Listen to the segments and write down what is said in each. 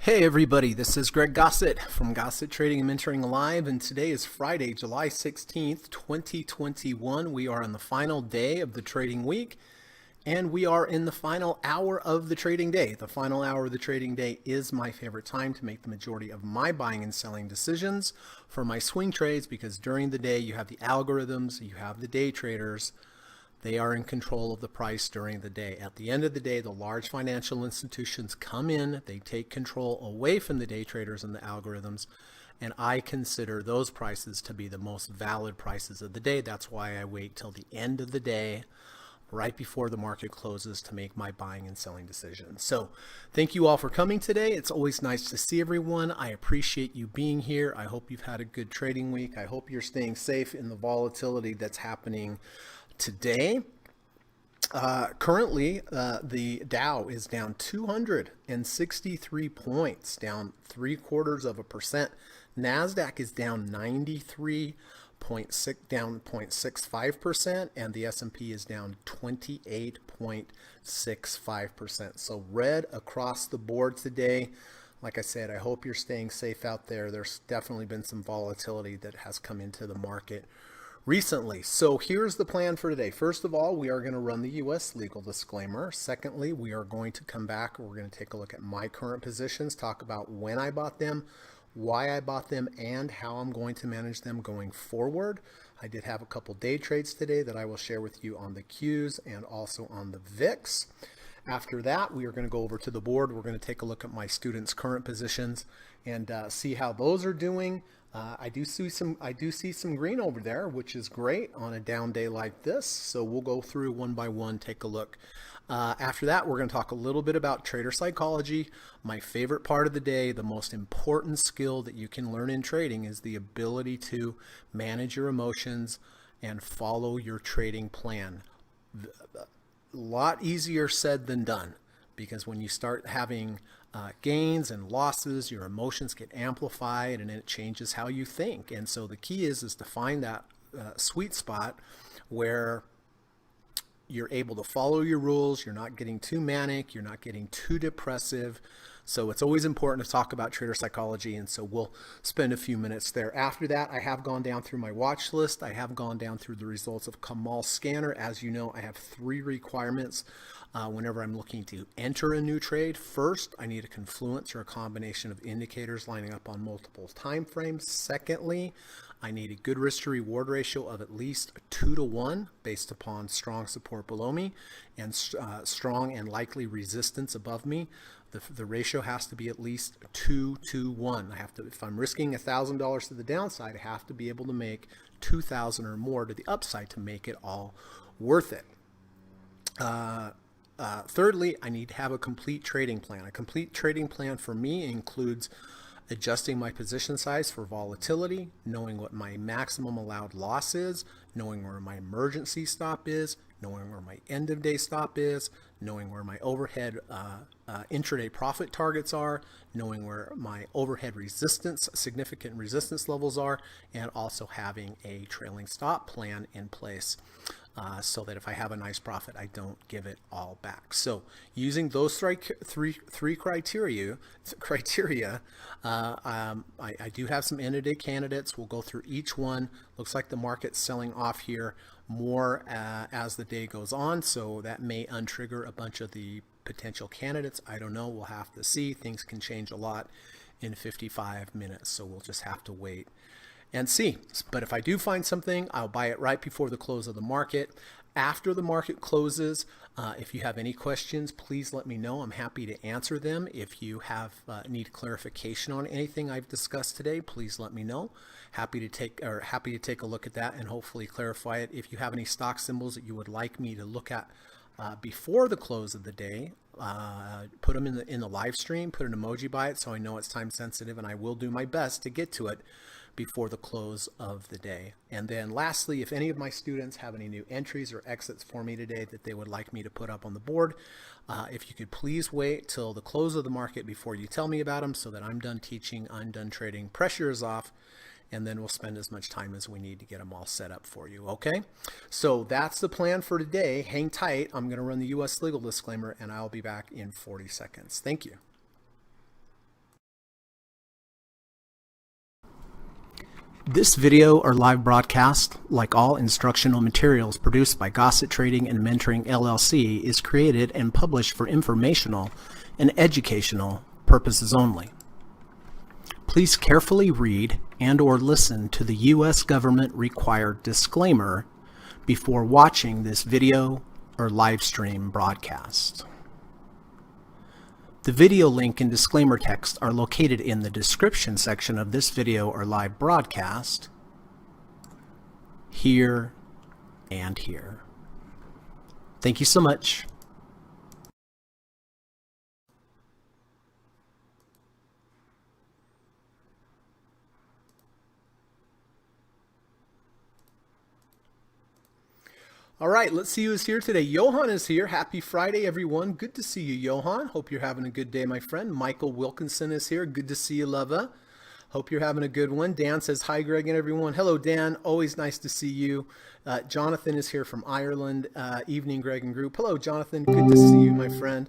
Hey everybody, this is Greg Gossett from Gossett Trading and Mentoring Live, and today is Friday, July 16th, 2021. We are on the final day of the trading week, and we are in the final hour of the trading day. The final hour of the trading day is my favorite time to make the majority of my buying and selling decisions for my swing trades, because during the day you have the algorithms, you have the day traders. They are in control of the price during the day. At the end of the day, the large financial institutions come in, they take control away from the day traders and the algorithms, and I consider those prices to be the most valid prices of the day. That's why I wait till the end of the day, right before the market closes, to make my buying and selling decisions. So thank you all for coming today. It's always nice to see everyone. I appreciate you being here. I hope you've had a good trading week. I hope you're staying safe in the volatility that's happening today. Currently, the Dow is down 263 points, down 0.75%. NASDAQ is down 93.6, down 0.65%, and the S&P is down 28.65%. So red across the board today. Like I said, I hope you're staying safe out there. There's definitely been some volatility that has come into the market recently. So here's the plan for today. First of all, we are going to run the U.S. legal disclaimer. Secondly, we are going to come back. We're going to take a look at my current positions, talk about when I bought them, why I bought them, and how I'm going to manage them going forward. I did have a couple day trades today that I will share with you on the Qs and also on the VIX. After that, we are going to go over to the board. We're going to take a look at my students' current positions and see how those are doing. I do see some green over there, which is great on a down day like this. So we'll go through one by one, take a look. After that, we're going to talk a little bit about trader psychology. My favorite part of the day, the most important skill that you can learn in trading, is the ability to manage your emotions and follow your trading plan. A lot easier said than done, because when you start having gains and losses, your emotions get amplified and it changes how you think. And so the key is to find that sweet spot where you're able to follow your rules, you're not getting too manic, you're not getting too depressive. So it's always important to talk about trader psychology, and so we'll spend a few minutes there. After that, I have gone down through my watch list. I have gone down through the results of Kamal Scanner. As you know, I have 3 requirements whenever I'm looking to enter a new trade. First, I need a confluence or a combination of indicators lining up on multiple time frames. Secondly, I need a good risk to reward ratio of at least 2 to 1 based upon strong support below me and strong and likely resistance above me. The ratio has to be at least 2 to 1. I have to, if I'm risking $1,000 to the downside, I have to be able to make $2,000 or more to the upside to make it all worth it. Thirdly, I need to have a complete trading plan. A complete trading plan for me includes adjusting my position size for volatility, knowing what my maximum allowed loss is, knowing where my emergency stop is, knowing where my end of day stop is, knowing where my overhead intraday profit targets are, knowing where my overhead resistance, significant resistance levels are, and also having a trailing stop plan in place. So that if I have a nice profit, I don't give it all back. So using those three criteria, I do have some end of day candidates. We'll go through each one. Looks like the market's selling off here more as the day goes on, so that may untrigger a bunch of the potential candidates. I don't know. We'll have to see. Things can change a lot in 55 minutes, so we'll just have to wait and see. But if I do find something, I'll buy it right before the close of the market. After the market closes, if you have any questions, please let me know. I'm happy to answer them. If you have need clarification on anything I've discussed today, please let me know. Happy to take a look at that and hopefully clarify it. If you have any stock symbols that you would like me to look at before the close of the day, put them in the live stream, put an emoji by it so I know it's time sensitive, and I will do my best to get to it before the close of the day. And then lastly, if any of my students have any new entries or exits for me today that they would like me to put up on the board, if you could please wait till the close of the market before you tell me about them, so that I'm done teaching, I'm done trading, pressure is off, and then we'll spend as much time as we need to get them all set up for you, okay? So that's the plan for today. Hang tight. I'm going to run the U.S. legal disclaimer, and I'll be back in 40 seconds. Thank you. This video or live broadcast, like all instructional materials produced by Gossett Trading and Mentoring LLC, is created and published for informational and educational purposes only. Please carefully read and/or listen to the U.S. government required disclaimer before watching this video or live stream broadcast. The video link and disclaimer text are located in the description section of this video or live broadcast, here and here. Thank you so much. All right, let's see who's here today. Johan is here. Happy Friday, everyone. Good to see you, Johan. Hope you're having a good day, my friend. Michael Wilkinson is here. Good to see you, Leva. Hope you're having a good one. Dan says, hi, Greg and everyone. Hello, Dan. Always nice to see you. Jonathan is here from Ireland. Evening, Greg and group. Hello, Jonathan. Good to see you, my friend.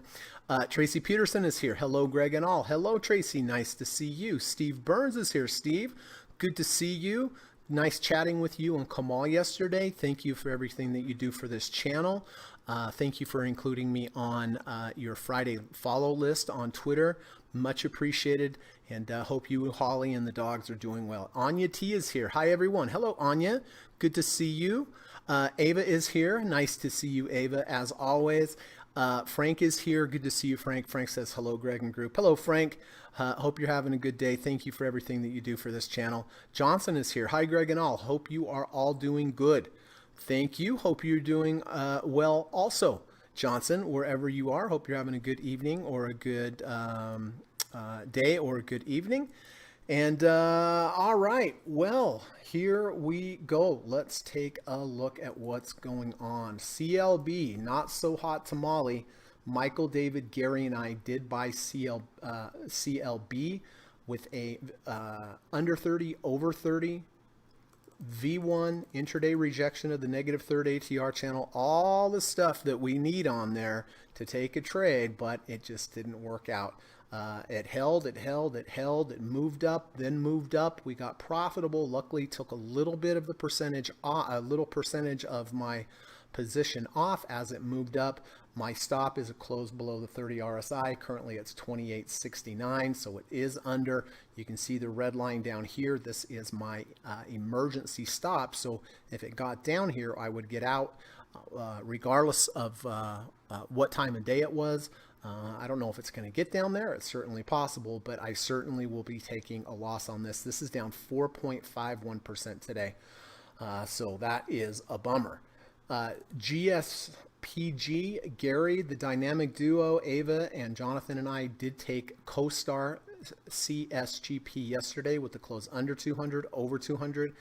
Tracy Peterson is here. Hello, Greg and all. Hello, Tracy. Nice to see you. Steve Burns is here. Steve, good to see you. Nice chatting with you and Kamal yesterday. Thank you for everything that you do for this channel. Thank you for including me on your Friday follow list on Twitter. Much appreciated, and hope you, Holly, and the dogs are doing well. Anya T is here. Hi, everyone. Hello, Anya. Good to see you. Ava is here. Nice to see you, Ava, as always. Frank is here. Good to see you, Frank. Frank says, hello, Greg and group. Hello, Frank. Hope you're having a good day. Thank you for everything that you do for this channel. Johnson is here. Hi, Greg and all. Hope you are all doing good. Thank you. Hope you're doing well also. Johnson, wherever you are, hope you're having a good evening or a good day or a good evening. And all right, well, here we go. Let's take a look at what's going on. CLB, not so hot tamale. Michael, David, Gary, and I did buy CLB with a under 30, over 30, V1, intraday rejection of the negative third ATR channel, all the stuff that we need on there to take a trade, but it just didn't work out. It held, it moved up, then moved up. We got profitable. Luckily, took a little bit of the percentage, a little percentage of my position off as it moved up. My stop is a close below the 30 RSI. Currently, it's 28.69, so it is under. You can see the red line down here. This is my emergency stop. So if it got down here, I would get out regardless of what time of day it was. I don't know if it's going to get down there. It's certainly possible, but I certainly will be taking a loss on this. This is down 4.51% today. So that is a bummer. GSPG, Gary, the dynamic duo, Ava and Jonathan and I did take CoStar CSGP yesterday with the close under 200, over 200,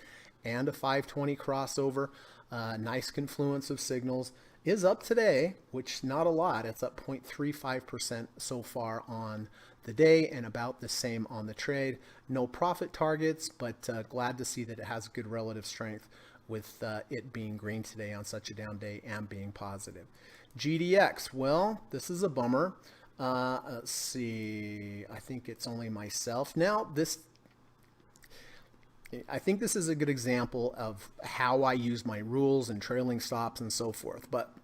and a 520 crossover. Nice confluence of signals. Is up today, which not a lot. It's up 0.35% so far on the day and about the same on the trade. No profit targets, but glad to see that it has good relative strength with it being green today on such a down day and being positive. GDX, well, this is a bummer. Let's see, I think it's only myself. Now, I think this is a good example of how I use my rules and trailing stops and so forth. But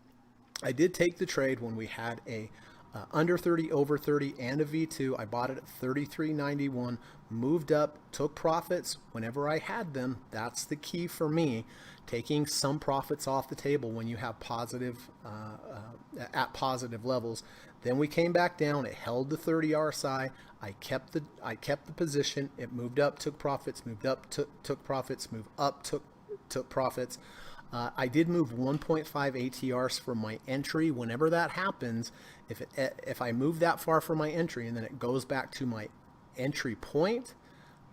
I did take the trade when we had a under 30, over 30, and a V2. I bought it at 33.91, moved up, took profits whenever I had them. That's the key for me, taking some profits off the table when you have positive at positive levels. Then we came back down. It held the 30 RSI. I kept the position. It moved up, took profits, moved up, took profits, moved up, took profits. I did move 1.5 ATRs from my entry. Whenever that happens, if I move that far from my entry and then it goes back to my entry point,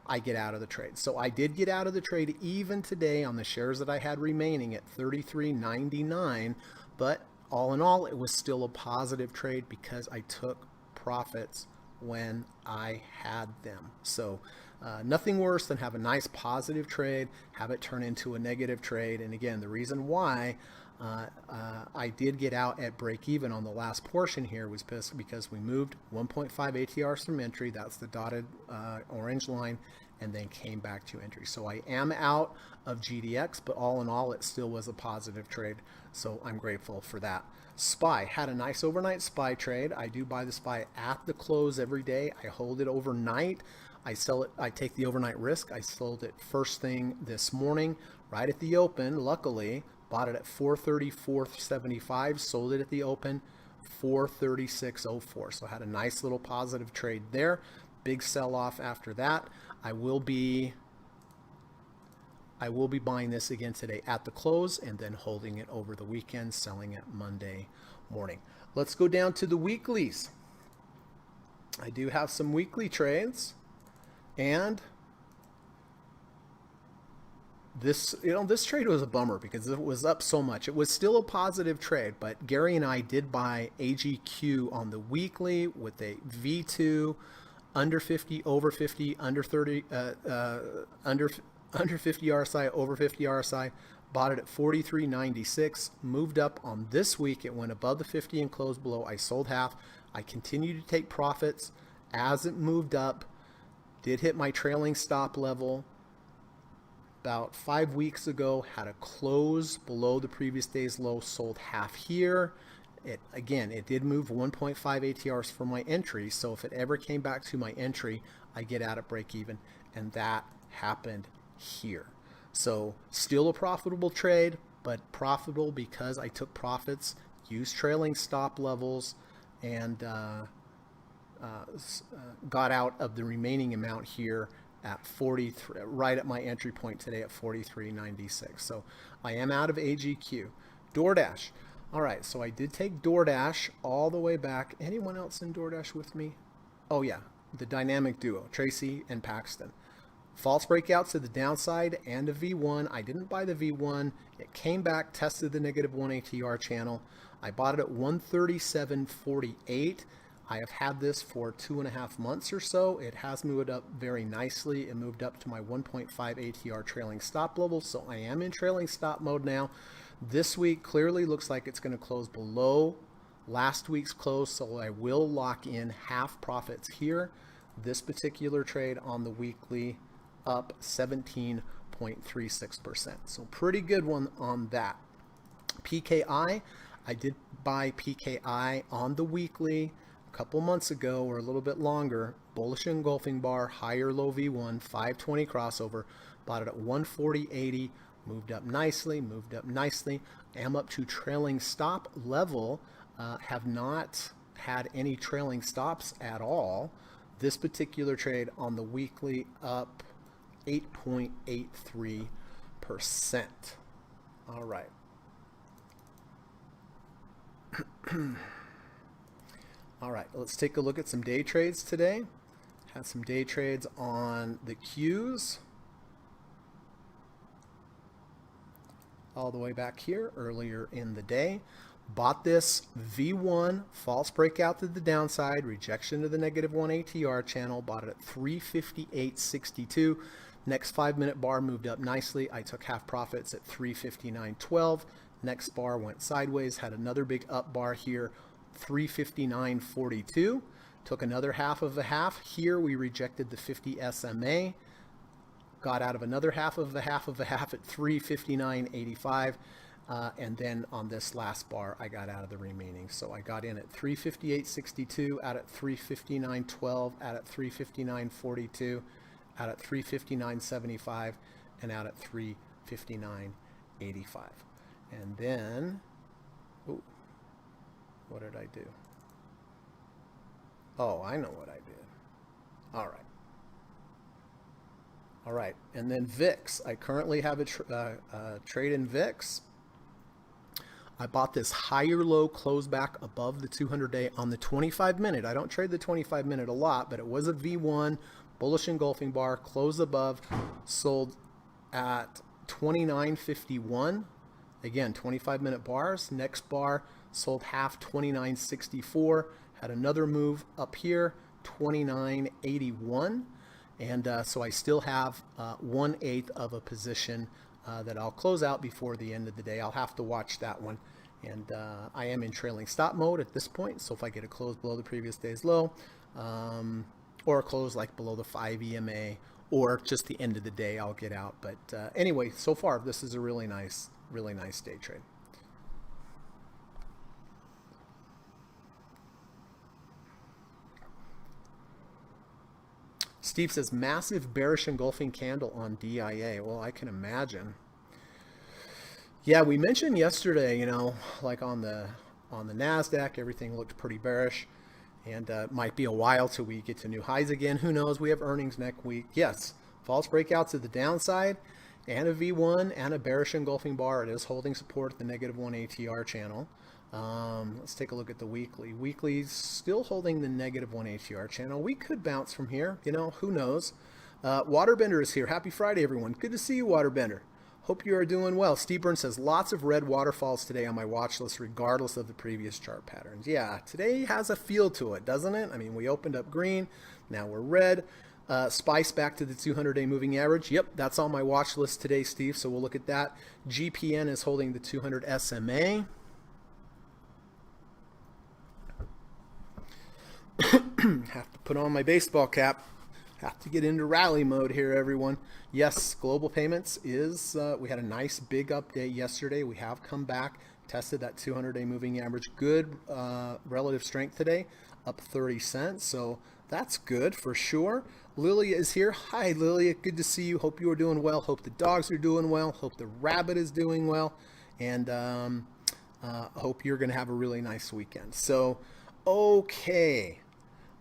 I get out of the trade. So I did get out of the trade even today on the shares that I had remaining at 33.99, but all in all, it was still a positive trade because I took profits when I had them. So nothing worse than have a nice positive trade, have it turn into a negative trade. And again, the reason why I did get out at break even on the last portion here was because we moved 1.5 ATRs from entry. That's the dotted orange line. and then came back to entry. So I am out of GDX, but all in all, it still was a positive trade. So I'm grateful for that. SPY had a nice overnight SPY trade. I do buy the SPY at the close every day. I hold it overnight. I sell it. I take the overnight risk. I sold it first thing this morning, right at the open. Luckily, bought it at 434.75. Sold it at the open, 436.04. So I had a nice little positive trade there. Big sell off after that. I will be buying this again today at the close and then holding it over the weekend, selling it Monday morning. Let's go down to the weeklies. I do have some weekly trades, and this trade was a bummer because it was up so much. It was still a positive trade, but Gary and I did buy AGQ on the weekly with a V2 under 50, over 50, under 30, under 50 RSI, over 50 RSI, bought it at 43.96, moved up on this week. It went above the 50 and closed below. I sold half. I continued to take profits as it moved up. Did hit my trailing stop level about 5 weeks ago, had a close below the previous day's low, sold half here. It did move 1.5 ATRs from my entry, so if it ever came back to my entry, I get out at break even, and that happened here. So still a profitable trade, but profitable because I took profits, used trailing stop levels, and got out of the remaining amount here at 43, right at my entry point today at 43.96. So I am out of AGQ. DoorDash. All right, so I did take DoorDash all the way back. Anyone else in DoorDash with me? Oh yeah, the dynamic duo, Tracy and Paxton. False breakouts to the downside and a V1. I didn't buy the V1. It came back, tested the -1 ATR channel. I bought it at 137.48. I have had this for 2.5 months or so. It has moved up very nicely. It moved up to my 1.5 ATR trailing stop level, so I am in trailing stop mode now. This week clearly looks like it's going to close below last week's close, so I will lock in half profits here. This particular trade on the weekly up 17.36%. So pretty good one on that. PKI, I did buy PKI on the weekly a couple months ago or a little bit longer. Bullish engulfing bar, higher low V1, 520 crossover. Bought it at 140.80. Moved up nicely, Am up to trailing stop level. Have not had any trailing stops at all. This particular trade on the weekly up 8.83%. All right. All right, let's take a look at some day trades today. Had some day trades on the Qs. All the way back here earlier in the day. Bought this V1, false breakout to the downside, rejection to the -1 ATR channel, bought it at 358.62. Next 5-minute bar moved up nicely. I took half profits at 359.12. Next bar went sideways, had another big up bar here, 359.42. Took another half of a half. Here we rejected the 50 SMA. Got out of another half of a half at 359.85. And then on this last bar, I got out of the remaining. So I got in at 358.62, out at 359.12, out at 359.42, out at 359.75, and out at 359.85. And then, ooh, what did I do? Oh, I know what I did. All right. All right, and then VIX. I currently have a trade in VIX. I bought this higher low close back above the 200-day on the 25-minute. I don't trade the 25-minute a lot, but it was a V1 bullish engulfing bar, close above, sold at 29.51. Again, 25-minute bars. Next bar sold half 29.64. Had another move up here, 29.81. And so I still have 1/8 of a position that I'll close out before the end of the day. I'll have to watch that one. And I am in trailing stop mode at this point. So if I get a close below the previous day's low, or a close like below the 5 EMA or just the end of the day I'll get out. But anyway, so far this is a really nice day trade. Steve says massive bearish engulfing candle on DIA. Well, I can imagine. Yeah, we mentioned yesterday, like on the NASDAQ, everything looked pretty bearish, and it might be a while till we get to new highs again. Who knows? We have earnings next week. Yes, false breakouts to the downside, and a V1 and a bearish engulfing bar. It is holding support at the -1 ATR channel. Let's take a look at the weekly. Weekly's still holding the -1 ATR channel. We could bounce from here, who knows? Waterbender is here. Happy Friday, everyone. Good to see you, Waterbender. Hope you are doing well. Steve Burns says, lots of red waterfalls today on my watch list, regardless of the previous chart patterns. Yeah, today has a feel to it, doesn't it? I mean, we opened up green, now we're red. Spice back to the 200-day moving average. Yep, that's on my watch list today, Steve, so we'll look at that. GPN is holding the 200 SMA. Have to put on my baseball cap. Have to get into rally mode here, everyone. Yes, global payments is, we had a nice big update yesterday. We have come back, tested that 200-day moving average. Good relative strength today, up 30 cents. So that's good for sure. Lilia is here. Hi, Lilia. Good to see you. Hope you are doing well. Hope the dogs are doing well. Hope the rabbit is doing well. And hope you're going to have a really nice weekend. So, okay.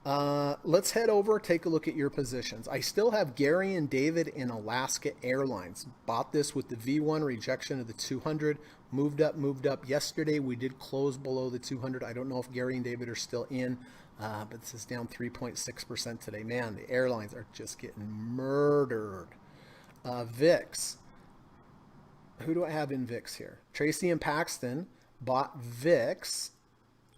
Let's head over, take a look at your positions. I still have Gary and David in Alaska Airlines. Bought this with the V1 rejection of the 200. Moved up. Yesterday we did close below the 200. I don't know if Gary and David are still in, but this is down 3.6% today. Man, the airlines are just getting murdered. VIX. Who do I have in VIX here? Tracy and Paxton bought VIX.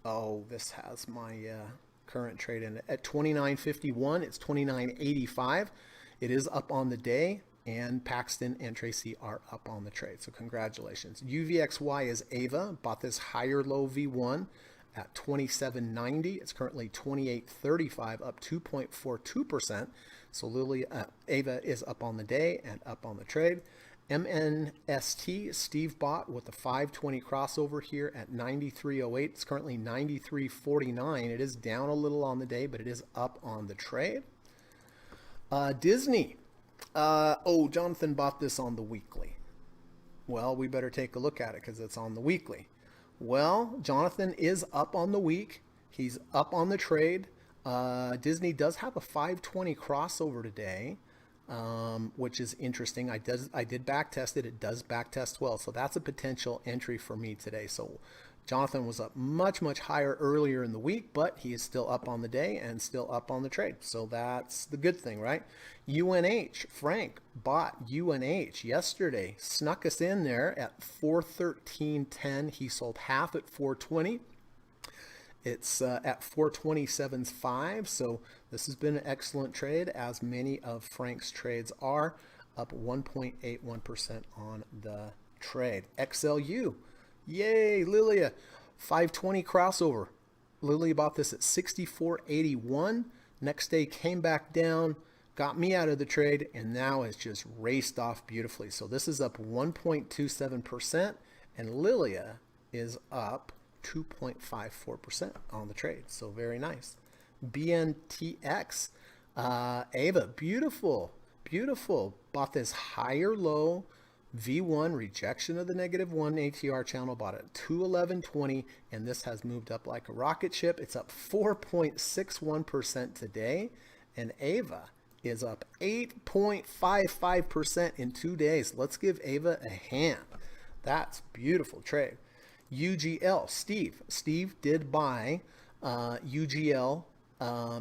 Oh, this has my... current trade in at 29.51. It's 29.85. It is up on the day, and Paxton and Tracy are up on the trade. So congratulations. UVXY is Ava. Bought this higher low V1 at 27.90. It's currently 28.35, up 2.42%. So Ava is up on the day and up on the trade. MNST, Steve bought with the 520 crossover here at 93.08. It's currently 93.49. It is down a little on the day, but it is up on the trade. Disney. Jonathan bought this on the weekly. Well, we better take a look at it because it's on the weekly. Well, Jonathan is up on the week. He's up on the trade. Disney does have a 520 crossover today. Which is interesting. I did back test it. It does back test well. So that's a potential entry for me today. So Jonathan was up much higher earlier in the week, but he is still up on the day and still up on the trade. So that's the good thing, right? UNH, Frank bought UNH yesterday, snuck us in there at 413.10. He sold half at 420. It's at 427.5, so this has been an excellent trade, as many of Frank's trades are, up 1.81% on the trade. XLU, yay, Lilia, 520 crossover. Lilia bought this at 64.81. Next day came back down, got me out of the trade, and now it's just raced off beautifully. So this is up 1.27%, and Lilia is up 2.54% on the trade. So very nice. BNTX, Ava, beautiful. Bought this higher low V1 rejection of the -1 ATR channel. Bought it at 211.20, and this has moved up like a rocket ship. It's up 4.61% today, and Ava is up 8.55% in 2 days. Let's give Ava a hand. That's beautiful trade. UGL, Steve did buy UGL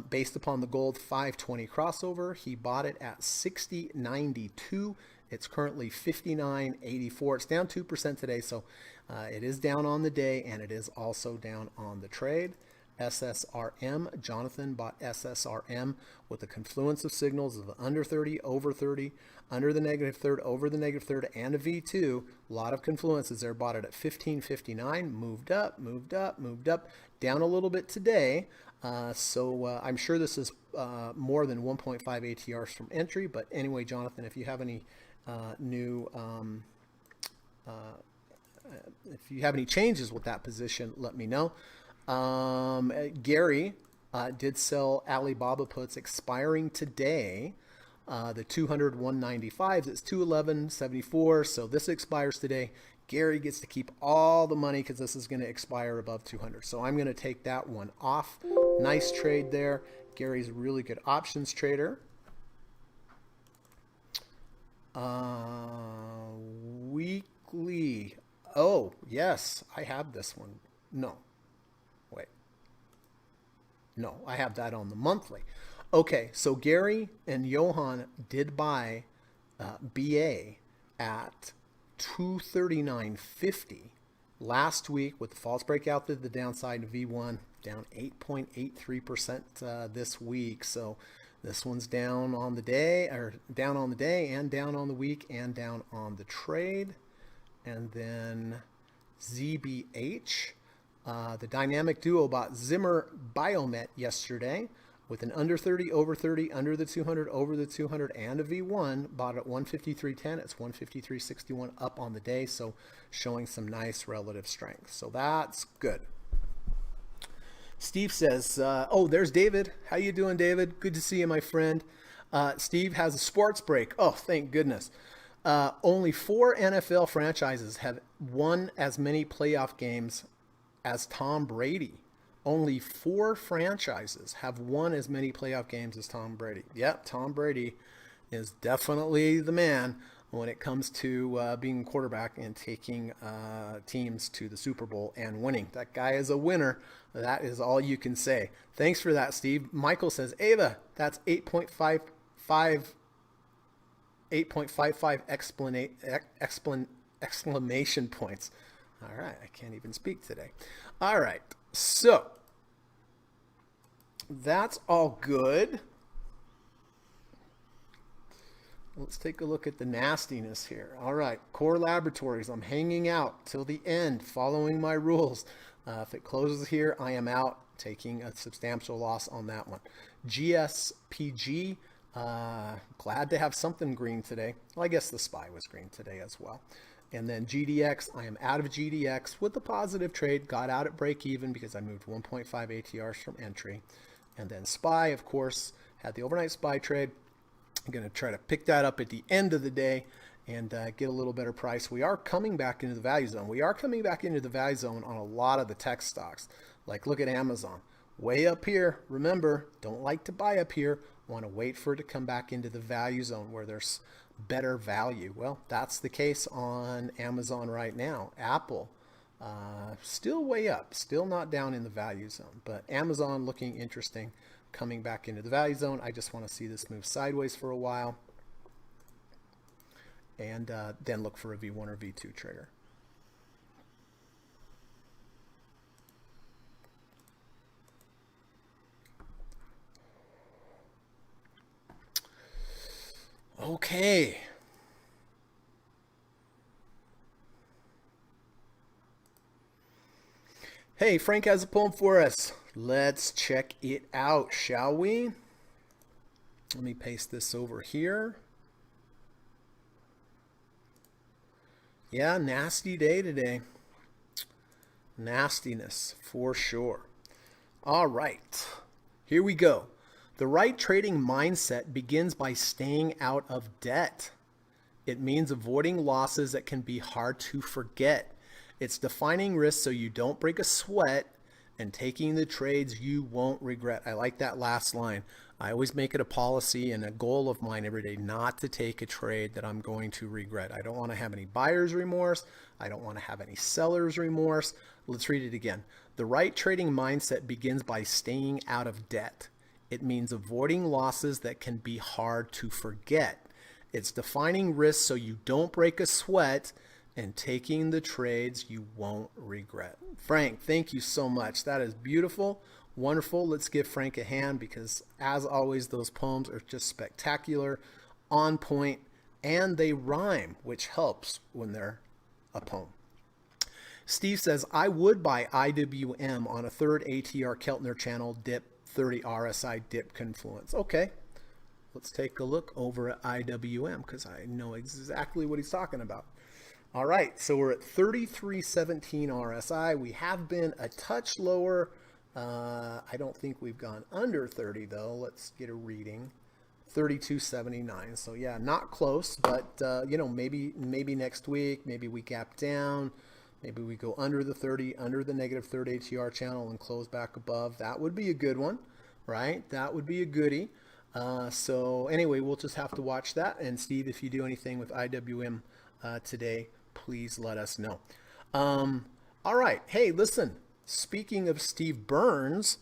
based upon the gold 520 crossover. He bought it at 60.92. It's currently 59.84. It's down 2% today, so it is down on the day, and it is also down on the trade. SSRM. Jonathan bought SSRM with a confluence of signals of under 30, over 30, under the negative third, over the negative third, and a V2. A lot of confluences there. Bought it at 15.59. Moved up, moved up, moved up. Down a little bit today. So I'm sure this is more than 1.5 ATRs from entry. But anyway, Jonathan, if you have any new... if you have any changes with that position, let me know. Gary did sell Alibaba puts expiring today. The 200 195s, it's 211.74. So this expires today. Gary gets to keep all the money because this is going to expire above 200. So I'm going to take that one off. Nice trade there. Gary's a really good options trader. Weekly. Oh, yes, I have this one. No, wait. No, I have that on the monthly. Okay, so Gary and Johan did buy BA at 239.50 last week with the false breakout to the downside. V1 down 8.83% this week. So this one's down on the day, or down on the day, and down on the week, and down on the trade. And then ZBH, the dynamic duo bought Zimmer Biomet yesterday with an under 30, over 30, under the 200, over the 200, and a V1. Bought at 153.10. It's 153.61 up on the day, so showing some nice relative strength. So that's good. Steve says, oh, there's David. How you doing, David? Good to see you, my friend. Steve has a sports break. Oh, thank goodness. Only 4 NFL franchises have won as many playoff games as Tom Brady. Only 4 franchises have won as many playoff games as Tom Brady. Yep, Tom Brady is definitely the man when it comes to being a quarterback and taking teams to the Super Bowl and winning. That guy is a winner. That is all you can say. Thanks for that, Steve. Michael says, Ava, that's 8.55 exclamation points. All right, I can't even speak today. All right, so that's all good. Let's take a look at the nastiness here. All right, Core Laboratories, I'm hanging out till the end, following my rules. If it closes here, I am out, taking a substantial loss on that one. GSPG, glad to have something green today. Well, I guess the SPY was green today as well. And then GDX, I am out of GDX with the positive trade. Got out at break even because I moved 1.5 ATRs from entry. And then SPY, of course, had the overnight SPY trade. I'm going to try to pick that up at the end of the day and get a little better price. We are coming back into the value zone. We are coming back into the value zone on a lot of the tech stocks. Like look at Amazon. Way up here. Remember, don't like to buy up here. Want to wait for it to come back into the value zone where there's better value. Well, that's the case on Amazon right now. Apple, still way up, still not down in the value zone, but Amazon looking interesting, coming back into the value zone. I just want to see this move sideways for a while and then look for a V1 or V2 trigger. Okay. Hey, Frank has a poem for us. Let's check it out, shall we? Let me paste this over here. Yeah, nasty day today. Nastiness for sure. All right, here we go. The right trading mindset begins by staying out of debt. It means avoiding losses that can be hard to forget. It's defining risks so you don't break a sweat and taking the trades you won't regret. I like that last line. I always make it a policy and a goal of mine every day not to take a trade that I'm going to regret. I don't want to have any buyer's remorse. I don't want to have any seller's remorse. Let's read it again. The right trading mindset begins by staying out of debt. It means avoiding losses that can be hard to forget. It's defining risks so you don't break a sweat and taking the trades you won't regret. Frank, thank you so much. That is beautiful. Wonderful. Let's give Frank a hand because, as always, those poems are just spectacular, on point, and they rhyme, which helps when they're a poem. Steve says, I would buy IWM on a third ATR Keltner channel dip 30 RSI dip confluence. Okay, let's take a look over at IWM because I know exactly what he's talking about. All right, so we're at 33.17 RSI. We have been a touch lower. I don't think we've gone under 30 though. Let's get a reading. 32.79. So yeah, not close, but maybe next week, maybe we gap down, maybe we go under the 30, under the negative third ATR channel and close back above. That would be a good one, right? That would be a goodie. So anyway, we'll just have to watch that. And Steve, if you do anything with IWM today, please let us know. All right. Hey, listen. Speaking of Steve Burns,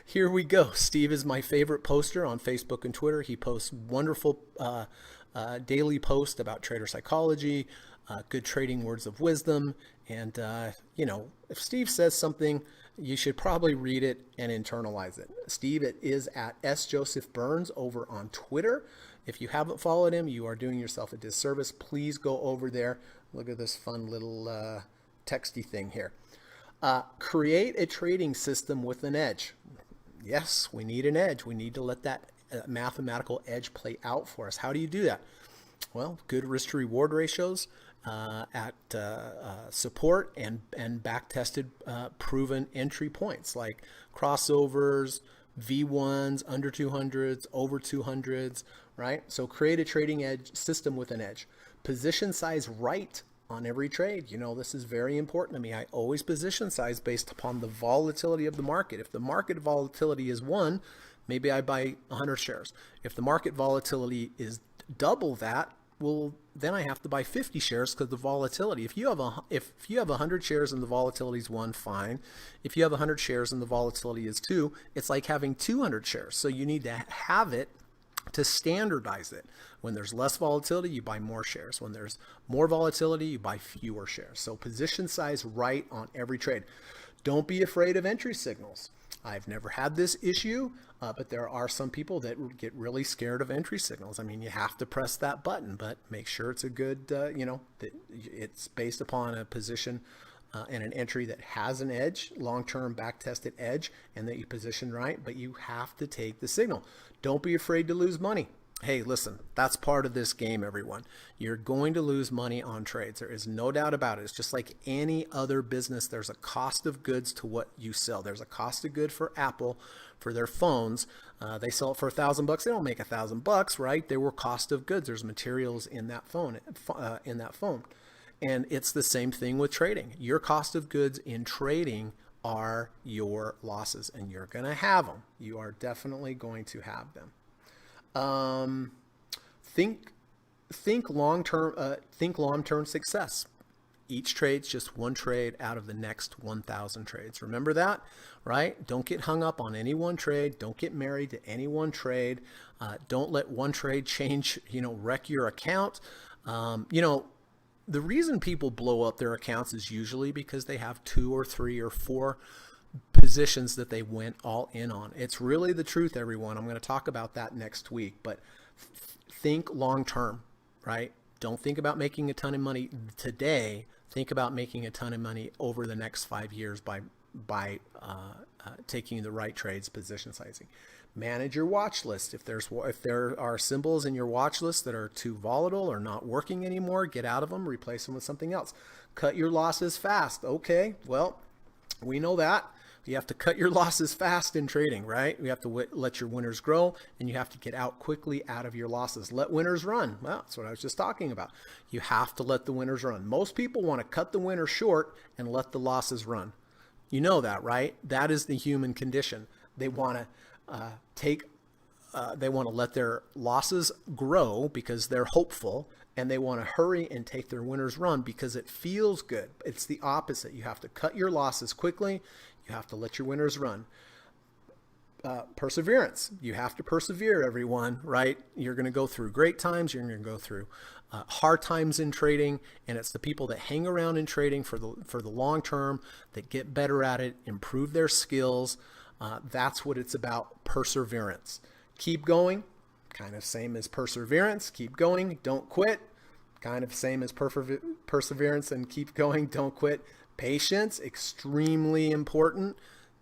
here we go. Steve is my favorite poster on Facebook and Twitter. He posts wonderful daily posts about trader psychology, good trading words of wisdom. And, if Steve says something, you should probably read it and internalize it. Steve, it is at S. Joseph Burns over on Twitter. If you haven't followed him, you are doing yourself a disservice. Please go over there. Look at this fun little texty thing here. Create a trading system with an edge. Yes, we need an edge. We need to let that mathematical edge play out for us. How do you do that? Well, good risk to reward ratios at support and back-tested proven entry points like crossovers, V1s, under 200s, over 200s, right? So create a trading edge system with an edge. Position size right on every trade. This is very important to me. I always position size based upon the volatility of the market. If the market volatility is 1, maybe I buy 100 shares. If the market volatility is double that, well, then I have to buy 50 shares because the volatility. If you have 100 shares and the volatility is 1, fine. If you have 100 shares and the volatility is 2, it's like having 200 shares. So you need to have it to standardize it. When there's less volatility, you buy more shares. When there's more volatility, you buy fewer shares. So position size right on every trade. Don't be afraid of entry signals. I've never had this issue, but there are some people that get really scared of entry signals. I mean, you have to press that button, but make sure it's a good, that it's based upon a position and an entry that has an edge, long-term back-tested edge, and that you position right, but you have to take the signal. Don't be afraid to lose money. Hey, listen, that's part of this game, everyone. You're going to lose money on trades. There is no doubt about it. It's just like any other business. There's a cost of goods to what you sell. There's a cost of good for Apple for their phones. They sell it for $1,000. They don't make $1,000, right? There were cost of goods. There's materials in that phone, And it's the same thing with trading. Your cost of goods in trading are your losses, and you're going to have them. You are definitely going to have them. Think long-term success. Each trade's just one trade out of the next 1,000 trades. Remember that, right? Don't get hung up on any one trade. Don't get married to any one trade. Don't let one trade change, wreck your account. The reason people blow up their accounts is usually because they have 2 or 3 or 4 positions that they went all in on. It's really the truth, everyone. I'm going to talk about that next week, but think long term, right? Don't think about making a ton of money today. Think about making a ton of money over the next 5 years by taking the right trades, position sizing. Manage your watch list. If there are symbols in your watch list that are too volatile or not working anymore, get out of them, replace them with something else. Cut your losses fast. Okay, well, we know that. You have to cut your losses fast in trading, right? You have to let your winners grow, and you have to get out quickly out of your losses. Let winners run. Well, that's what I was just talking about. You have to let the winners run. Most people want to cut the winners short and let the losses run. You know that, right? That is the human condition. They want to they want to let their losses grow because they're hopeful, and they want to hurry and take their winners run because it feels good. It's the opposite. You have to cut your losses quickly. You have to let your winners run. perseverance. You have to persevere, everyone, right? You're going to go through great times. You're going to go through hard times in trading, and it's the people that hang around in trading for the long term that get better at it, improve their skills. That's what it's about, perseverance. Keep going, kind of same as perseverance. Keep going, don't quit. Kind of same as perseverance and keep going, don't quit. Patience, extremely important.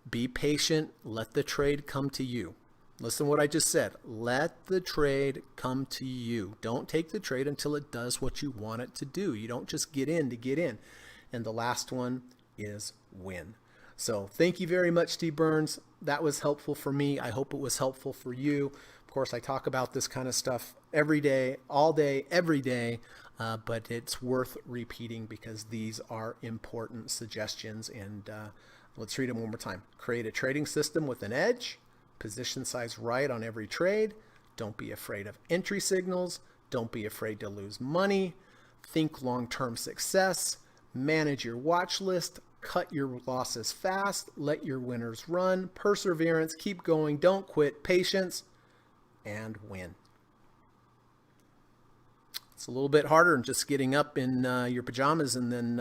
Be patient. Let the trade come to you. Listen to what I just said. Let the trade come to you. Don't take the trade until it does what you want it to do. You don't just get in to get in. And the last one is win. So thank you very much, Steve Burns. That was helpful for me. I hope it was helpful for you. Of course, I talk about this kind of stuff every day, all day, every day. But it's worth repeating because these are important suggestions. And let's read them one more time. Create a trading system with an edge. Position size right on every trade. Don't be afraid of entry signals. Don't be afraid to lose money. Think long-term success. Manage your watch list. Cut your losses fast. Let your winners run. Perseverance. Keep going. Don't quit. Patience. And win. It's a little bit harder than just getting up in your pajamas and then,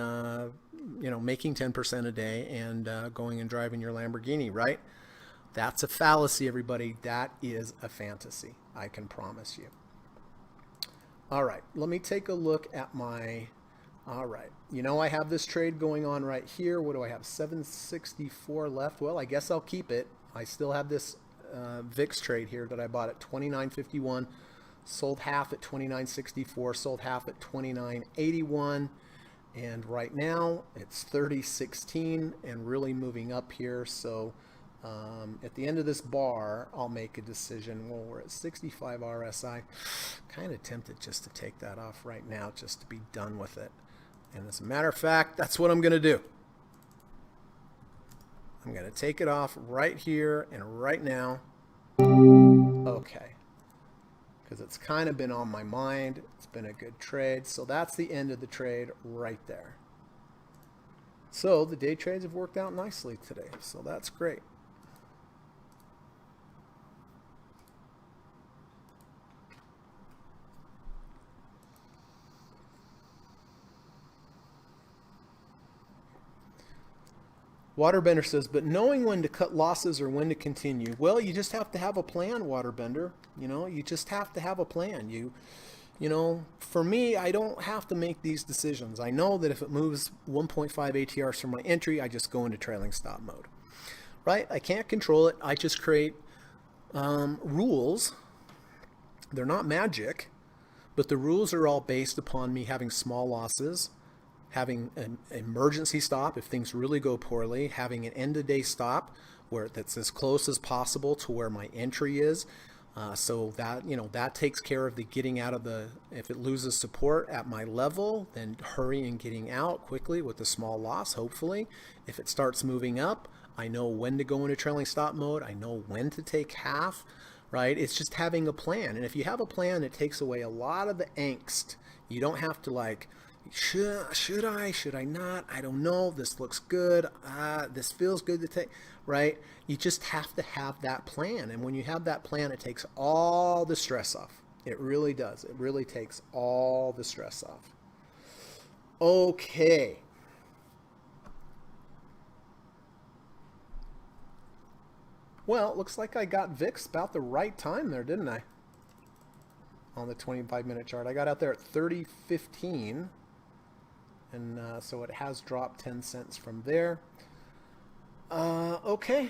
making 10% a day and going and driving your Lamborghini, right? That's a fallacy, everybody. That is a fantasy, I can promise you. All right, let me take a look at my, all right. I have this trade going on right here. What do I have? 764 left. Well, I guess I'll keep it. I still have this VIX trade here that I bought at 29.51. Sold half at 29.64, sold half at 29.81, and right now it's 30.16 and really moving up here. So at the end of this bar, I'll make a decision. Well, we're at 65 RSI. Kind of tempted just to take that off right now, just to be done with it. And as a matter of fact, that's what I'm going to do. I'm going to take it off right here and right now. Okay. Because it's kind of been on my mind. It's been a good trade. So that's the end of the trade right there. So the day trades have worked out nicely today. So that's great. Waterbender says, but knowing when to cut losses or when to continue. Well, you just have to have a plan, Waterbender. You just have to have a plan. For me, I don't have to make these decisions. I know that if it moves 1.5 ATRs from my entry, I just go into trailing stop mode, right? I can't control it. I just create rules. They're not magic, but the rules are all based upon me having small losses, having an emergency stop if things really go poorly, having an end-of-day stop where that's as close as possible to where my entry is. So that, that takes care of the getting out of if it loses support at my level, then hurry and getting out quickly with a small loss, hopefully. If it starts moving up, I know when to go into trailing stop mode. I know when to take half, right? It's just having a plan. And if you have a plan, it takes away a lot of the angst. You don't have to should I not? I don't know. This looks good. This feels good to take, right? You just have to have that plan. And when you have that plan, it takes all the stress off. It really does. It really takes all the stress off. Okay. Well, it looks like I got VIX about the right time there, didn't I? On the 25-minute chart. I got out there at 30.15. And so it has dropped 10 cents from there. Okay.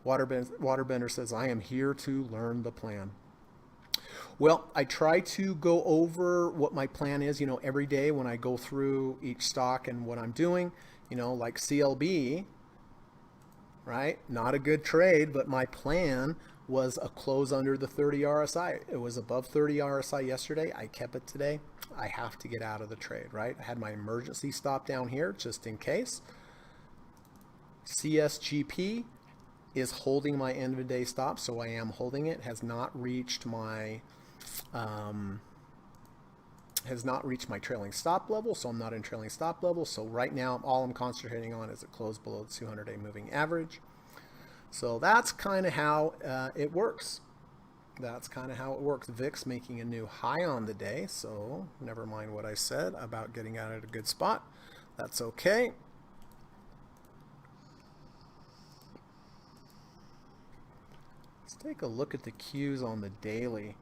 Waterbender says, I am here to learn the plan. Well, I try to go over what my plan is, every day when I go through each stock and what I'm doing, like CLB, right? Not a good trade, but my plan was a close under the 30 RSI. It was above 30 RSI yesterday. I kept it today. I have to get out of the trade, right? I had my emergency stop down here just in case. CSGP is holding my end of the day stop, so I am holding it. Has not reached my has not reached my trailing stop level, so I'm not in trailing stop level. So right now, all I'm concentrating on is it closed below the 200-day moving average. So that's kind of how it works. That's kind of how it works. VIX making a new high on the day, so never mind what I said about getting out at a good spot. That's okay. Let's take a look at the cues on the daily.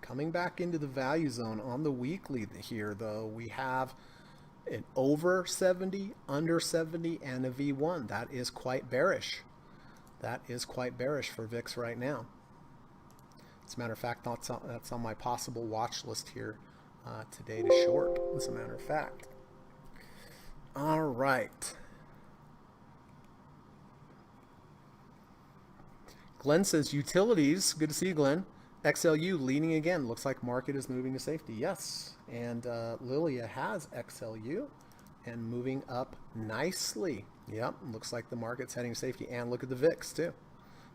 Coming back into the value zone on the weekly here, though, we have an over 70, under 70, and a V1. That is quite bearish. That is quite bearish for VIX right now. As a matter of fact, that's on my possible watch list here today to short, as a matter of fact. All right. Glenn says utilities. Good to see you, Glenn. XLU leaning again. Looks like market is moving to safety. Yes. And Lilia has XLU and moving up nicely. Yep. Looks like the market's heading to safety. And look at the VIX too.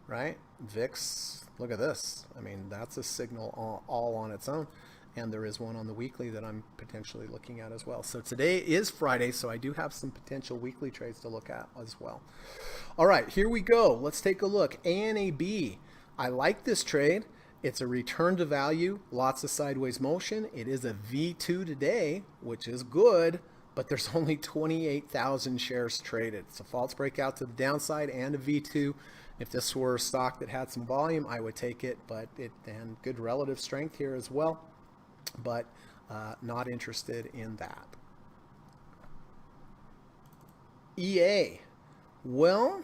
Right? VIX, look at this. I mean, that's a signal all on its own. And there is one on the weekly that I'm potentially looking at as well. So today is Friday, so I do have some potential weekly trades to look at as well. All right, here we go. Let's take a look. ANAB. I like this trade. It's a return to value, lots of sideways motion. It is a V2 today, which is good, but there's only 28,000 shares traded. It's a false breakout to the downside and a V2. If this were a stock that had some volume, I would take it, and good relative strength here as well, but not interested in that. EA. Well,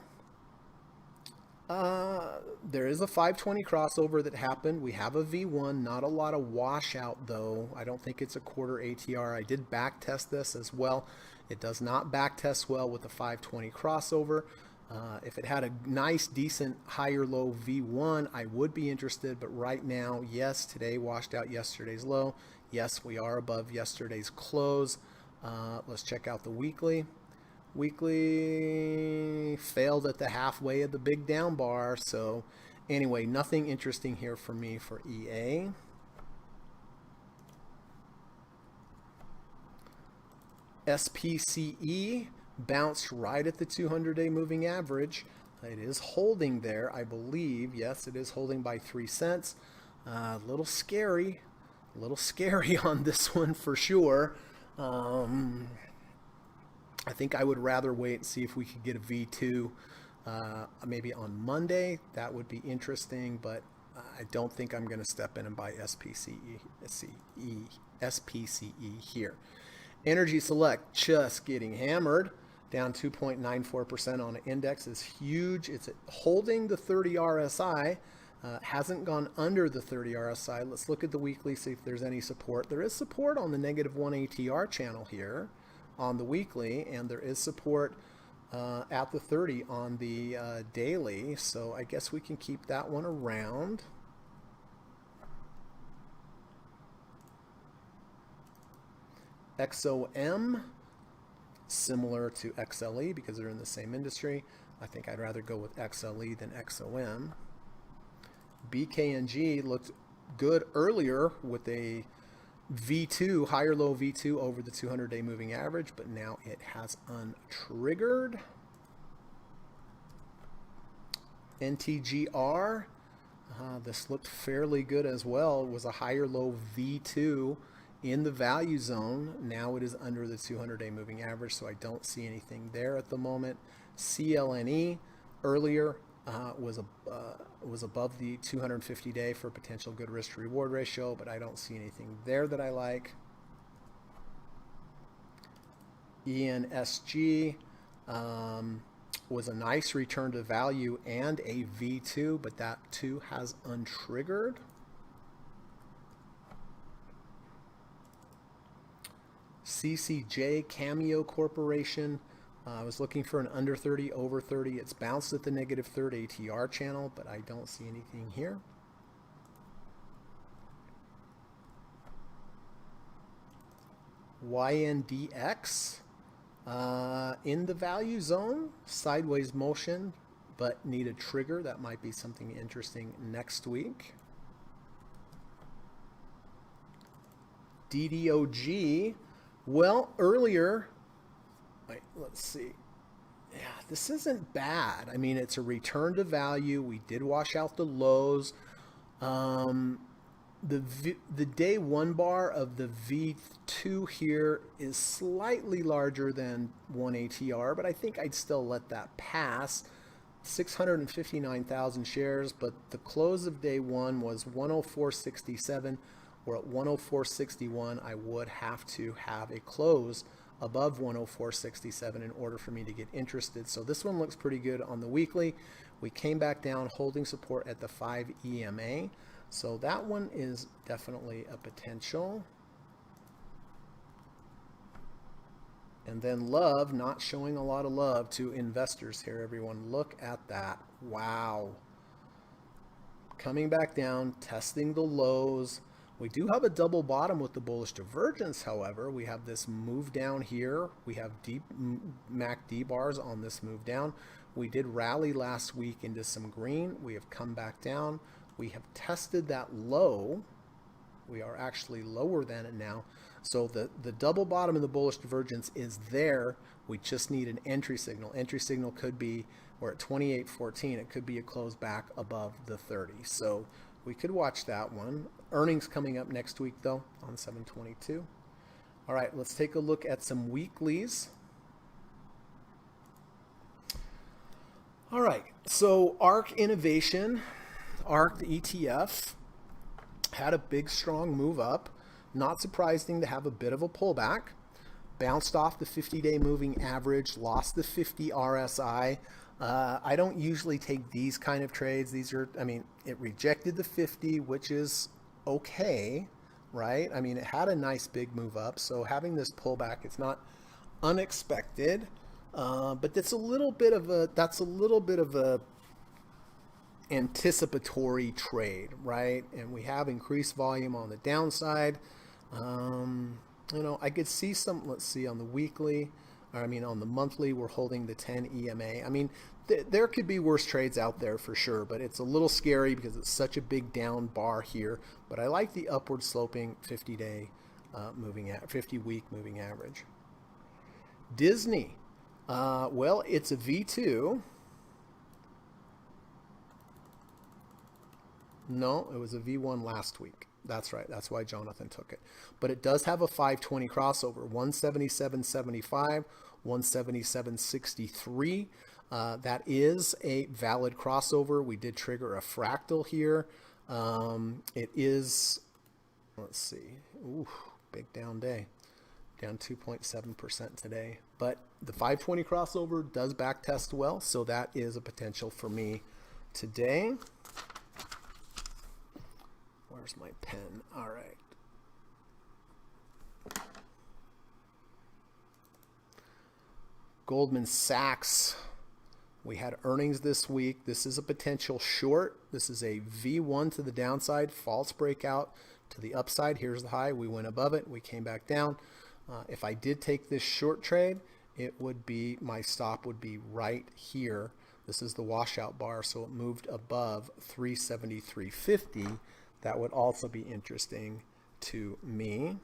there is a 520 crossover that happened. We have a V1, not a lot of washout though. I don't think it's a quarter ATR. I did back test this as well. It does not back test well with the 520 crossover. If it had a nice, decent, higher low V1, I would be interested. But right now, yes, today washed out yesterday's low. Yes, we are above yesterday's close. Let's check out the weekly. Weekly failed at the halfway of the big down bar. So anyway, nothing interesting here for me for EA. SPCE bounced right at the 200-day moving average. It is holding there, I believe. Yes, it is holding by 3 cents. A little scary on this one for sure. I think I would rather wait and see if we could get a V2 maybe on Monday. That would be interesting, but I don't think I'm going to step in and buy SPCE here. Energy Select just getting hammered, down 2.94% on an index is huge. It's holding the 30 RSI, hasn't gone under the 30 RSI. Let's look at the weekly, see if there's any support. There is support on the -1 ATR channel here on the weekly, and there is support at the 30 on the daily, so I guess we can keep that one around. XOM, similar to XLE because they're in the same industry. I think I'd rather go with XLE than XOM. BKNG looked good earlier with a V2, higher low V2 over the 200-day moving average, but now it has untriggered. NTGR, this looked fairly good as well. It was a higher low V2 in the value zone. Now it is under the 200-day moving average, so I don't see anything there at the moment. CLNE earlier was above the 250-day for potential good risk to reward ratio, but I don't see anything there that I like. ENSG was a nice return to value and a V2, but that too has untriggered. CCJ Cameo Corporation. I was looking for an under 30, over 30. It's bounced at the -3rd ATR channel, but I don't see anything here. YNDX in the value zone, sideways motion, but need a trigger. That might be something interesting next week. DDOG, well, earlier, wait, let's see. Yeah, this isn't bad. I mean, it's a return to value. We did wash out the lows. Um, the day one bar of the V2 here is slightly larger than 1 ATR, but I think I'd still let that pass. 659,000 shares, but the close of day one was 104.67. We're at 104.61. I would have to have a close above 104.67 in order for me to get interested. So this one looks pretty good on the weekly. We came back down holding support at the 5 EMA. So that one is definitely a potential. And then love, not showing a lot of love to investors here, everyone. Look at that. Wow. Coming back down, testing the lows. We do have a double bottom with the bullish divergence, however. We have this move down here. We have deep MACD bars on this move down. We did rally last week into some green. We have come back down. We have tested that low. We are actually lower than it now. So the double bottom in the bullish divergence is there. We just need an entry signal. Entry signal could be, we're at 28.14. It could be a close back above the 30. So we could watch that one. Earnings coming up next week, though, on 7/22. All right, let's take a look at some weeklies. All right, so ARC Innovation, ARC, the ETF, had a big, strong move up. Not surprising to have a bit of a pullback. Bounced off the 50-day moving average, lost the 50 RSI. I don't usually take these kind of trades. These are, I mean, it rejected the 50, which is okay, right? I mean, it had a nice big move up. So having this pullback, it's not unexpected, but that's a little bit of a anticipatory trade, right? And we have increased volume on the downside. You know, I could see some, let's see, on the weekly, I mean, on the monthly, we're holding the 10 EMA. I mean, there could be worse trades out there for sure, but it's a little scary because it's such a big down bar here. But I like the upward sloping 50-day moving at 50-week moving average. Disney, well, it's a V2. No, it was a V1 last week. That's right. That's why Jonathan took it. But it does have a 520 crossover, 177.75, 177.63. That is a valid crossover. We did trigger a fractal here. It is, let's see, ooh, big down day, down 2.7% today. But the 520 crossover does back test well, so that is a potential for me today. Where's my pen? All right. Goldman Sachs. We had earnings this week. This is a potential short. This is a V1 to the downside, false breakout to the upside. Here's the high. We went above it. We came back down. If I did take this short trade, it would be, my stop would be right here. This is the washout bar, so it moved above 373.50. That would also be interesting to me.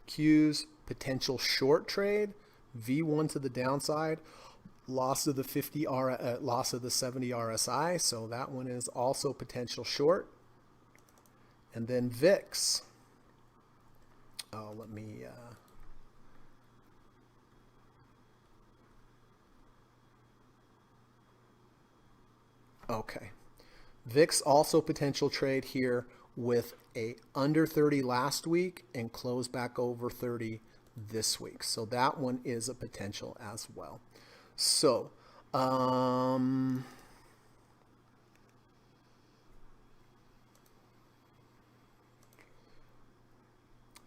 Q's potential short trade, V1 to the downside, loss of the 70 RSI, so that one is also potential short. And then VIX. Oh, let me okay. VIX also potential trade here with a under 30 last week and close back over 30 this week. So that one is a potential as well. So, I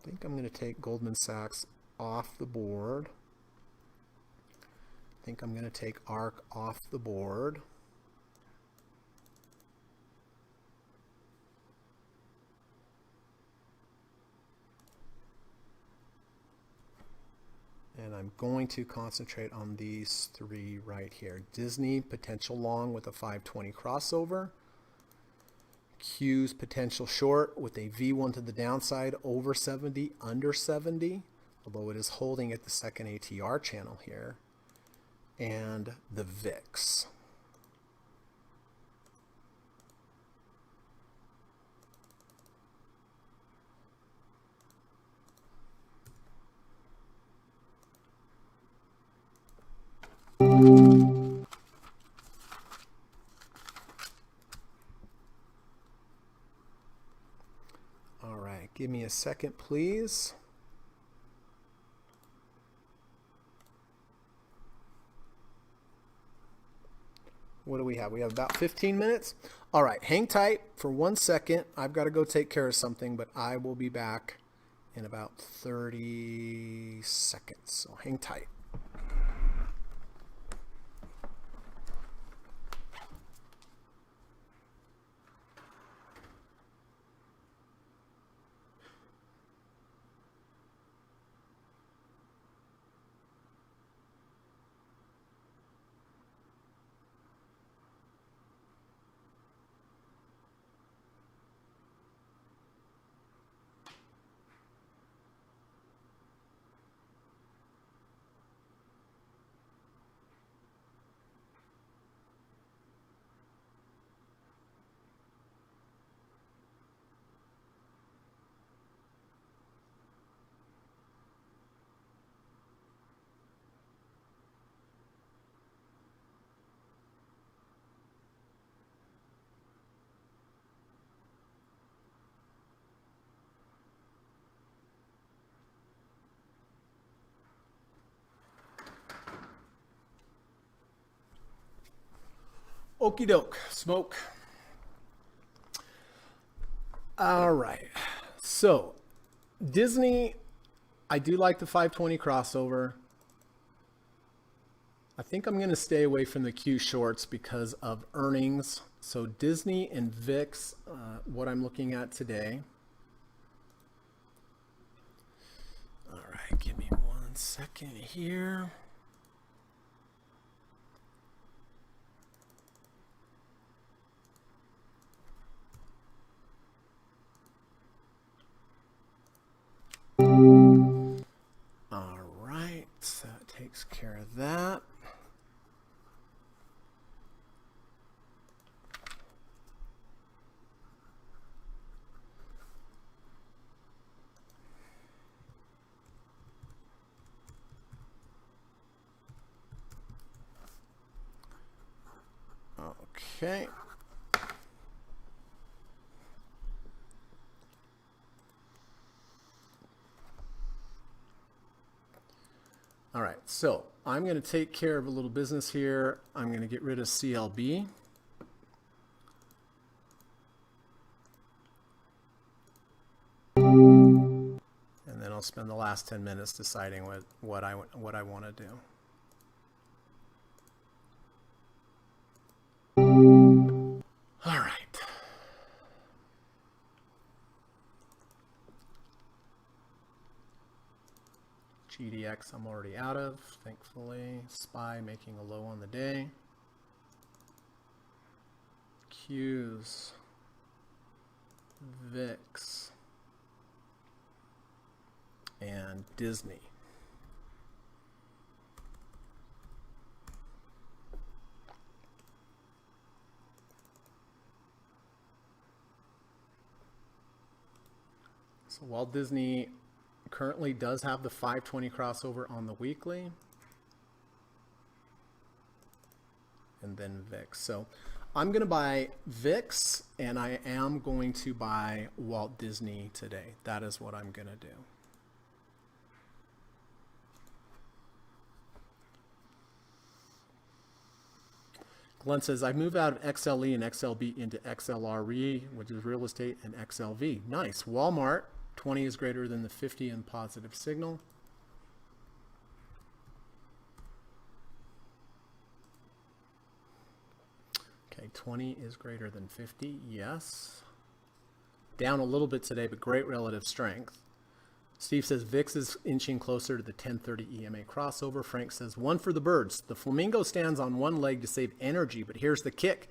think I'm going to take Goldman Sachs off the board. I think I'm going to take ARC off the board. And I'm going to concentrate on these three right here. Disney, potential long with a 520 crossover. Q's potential short with a V1 to the downside over 70, under 70, although it is holding at the second ATR channel here. And the VIX. All right, give me a second, please. What do we have? We have about 15 minutes. All right, hang tight for 1 second. I've got to go take care of something, but I will be back in about 30 seconds. So hang tight. Okie doke, smoke. All right, so Disney, I do like the 520 crossover. I think I'm going to stay away from the Q shorts because of earnings. So Disney and VIX, what I'm looking at today. All right, give me 1 second here. All right, so that takes care of that. Okay. All right, so I'm going to take care of a little business here. I'm going to get rid of CLB. And then I'll spend the last 10 minutes deciding what I want to do. All right. GDX I'm already out of, thankfully. SPY making a low on the day. Qs, VIX, and Disney. So while Disney currently does have the 520 crossover on the weekly, and then VIX. So I'm going to buy VIX, and I am going to buy Walt Disney today. That is what I'm going to do. Glenn says, I move out of XLE and XLB into XLRE, which is real estate, and XLV. Nice. Walmart, 20 is greater than the 50 in positive signal. Okay, 20 is greater than 50, yes. Down a little bit today, but great relative strength. Steve says VIX is inching closer to the 1030 EMA crossover. Frank says, one for the birds. The flamingo stands on one leg to save energy, but here's the kick.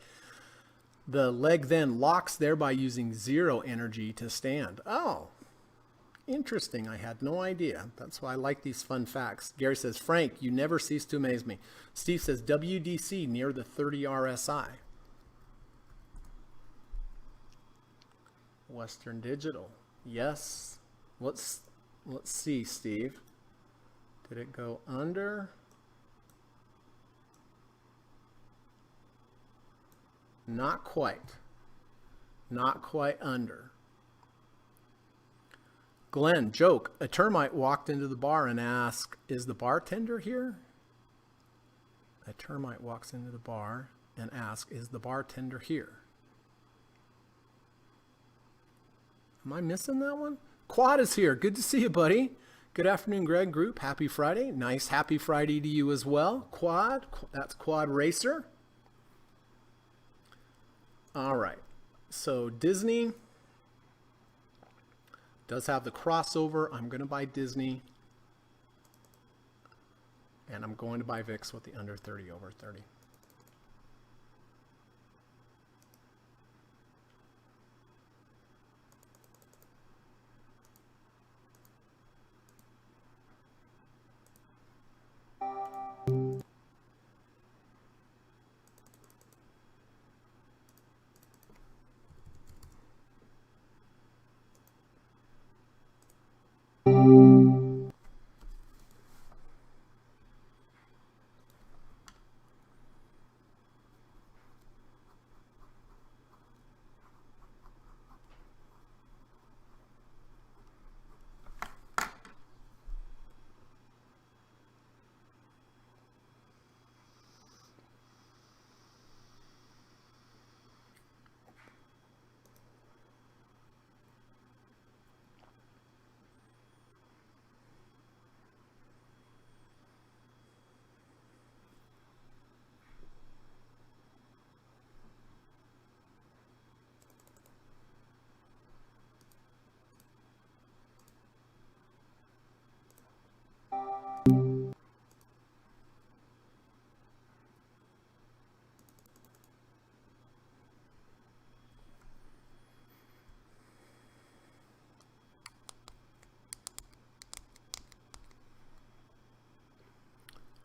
The leg then locks, thereby using zero energy to stand. Oh, interesting. I had no idea. That's why I like these fun facts. Gary says, Frank, you never cease to amaze me. Steve says, WDC near the 30 RSI. Western Digital. Yes. Let's see, Steve. Did it go under? Not quite. Not quite under. Glenn, joke. A termite walked into the bar and asked, is the bartender here? A termite walks into the bar and asks, is the bartender here? Am I missing that one? Quad is here. Good to see you, buddy. Good afternoon, Greg Group. Happy Friday. Nice happy Friday to you as well. Quad, that's Quad Racer. All right. So Disney does have the crossover. I'm going to buy Disney. And I'm going to buy VIX with the under 30 over 30.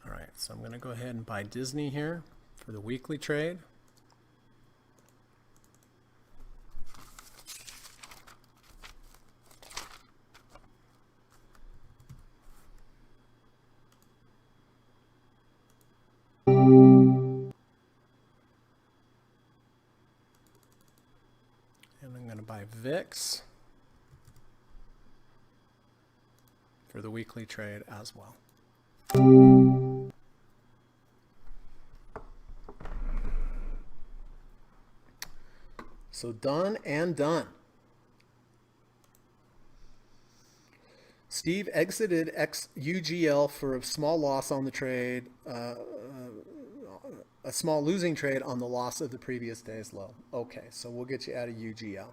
All right, so I'm going to go ahead and buy Disney here for the weekly trade. And I'm going to buy VIX for the weekly trade as well. So done and done. Steve exited UGL for a small loss on the trade, a small losing trade on the loss of the previous day's low. Okay, so we'll get you out of UGL.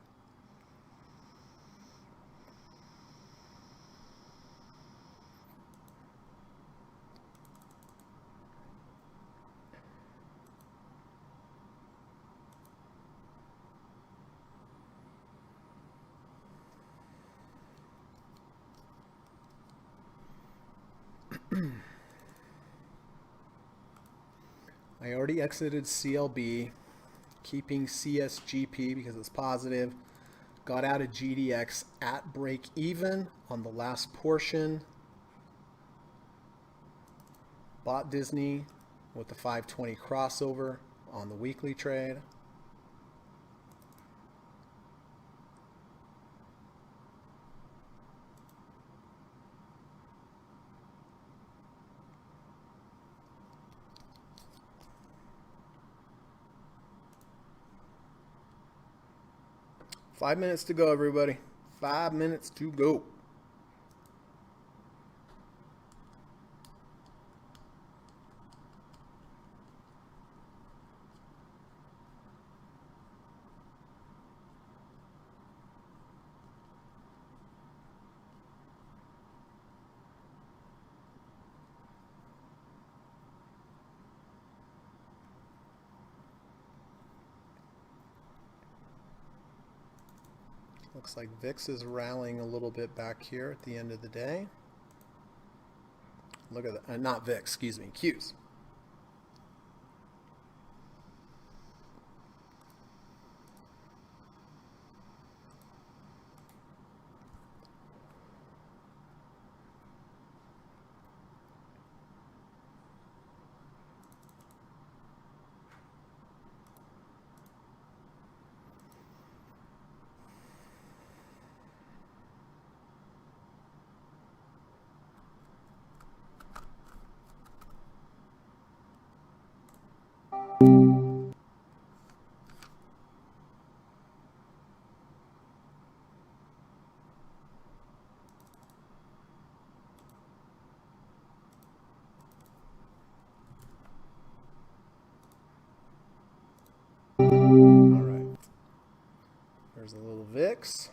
I already exited CLB, keeping CSGP because it's positive. Got out of GDX at break even on the last portion. Bought Disney with the 520 crossover on the weekly trade. Five minutes to go, everybody. 5 minutes to go. Looks like VIX is rallying a little bit back here at the end of the day. Look at that. Not VIX, excuse me, Qs. All right. There's a little VIX.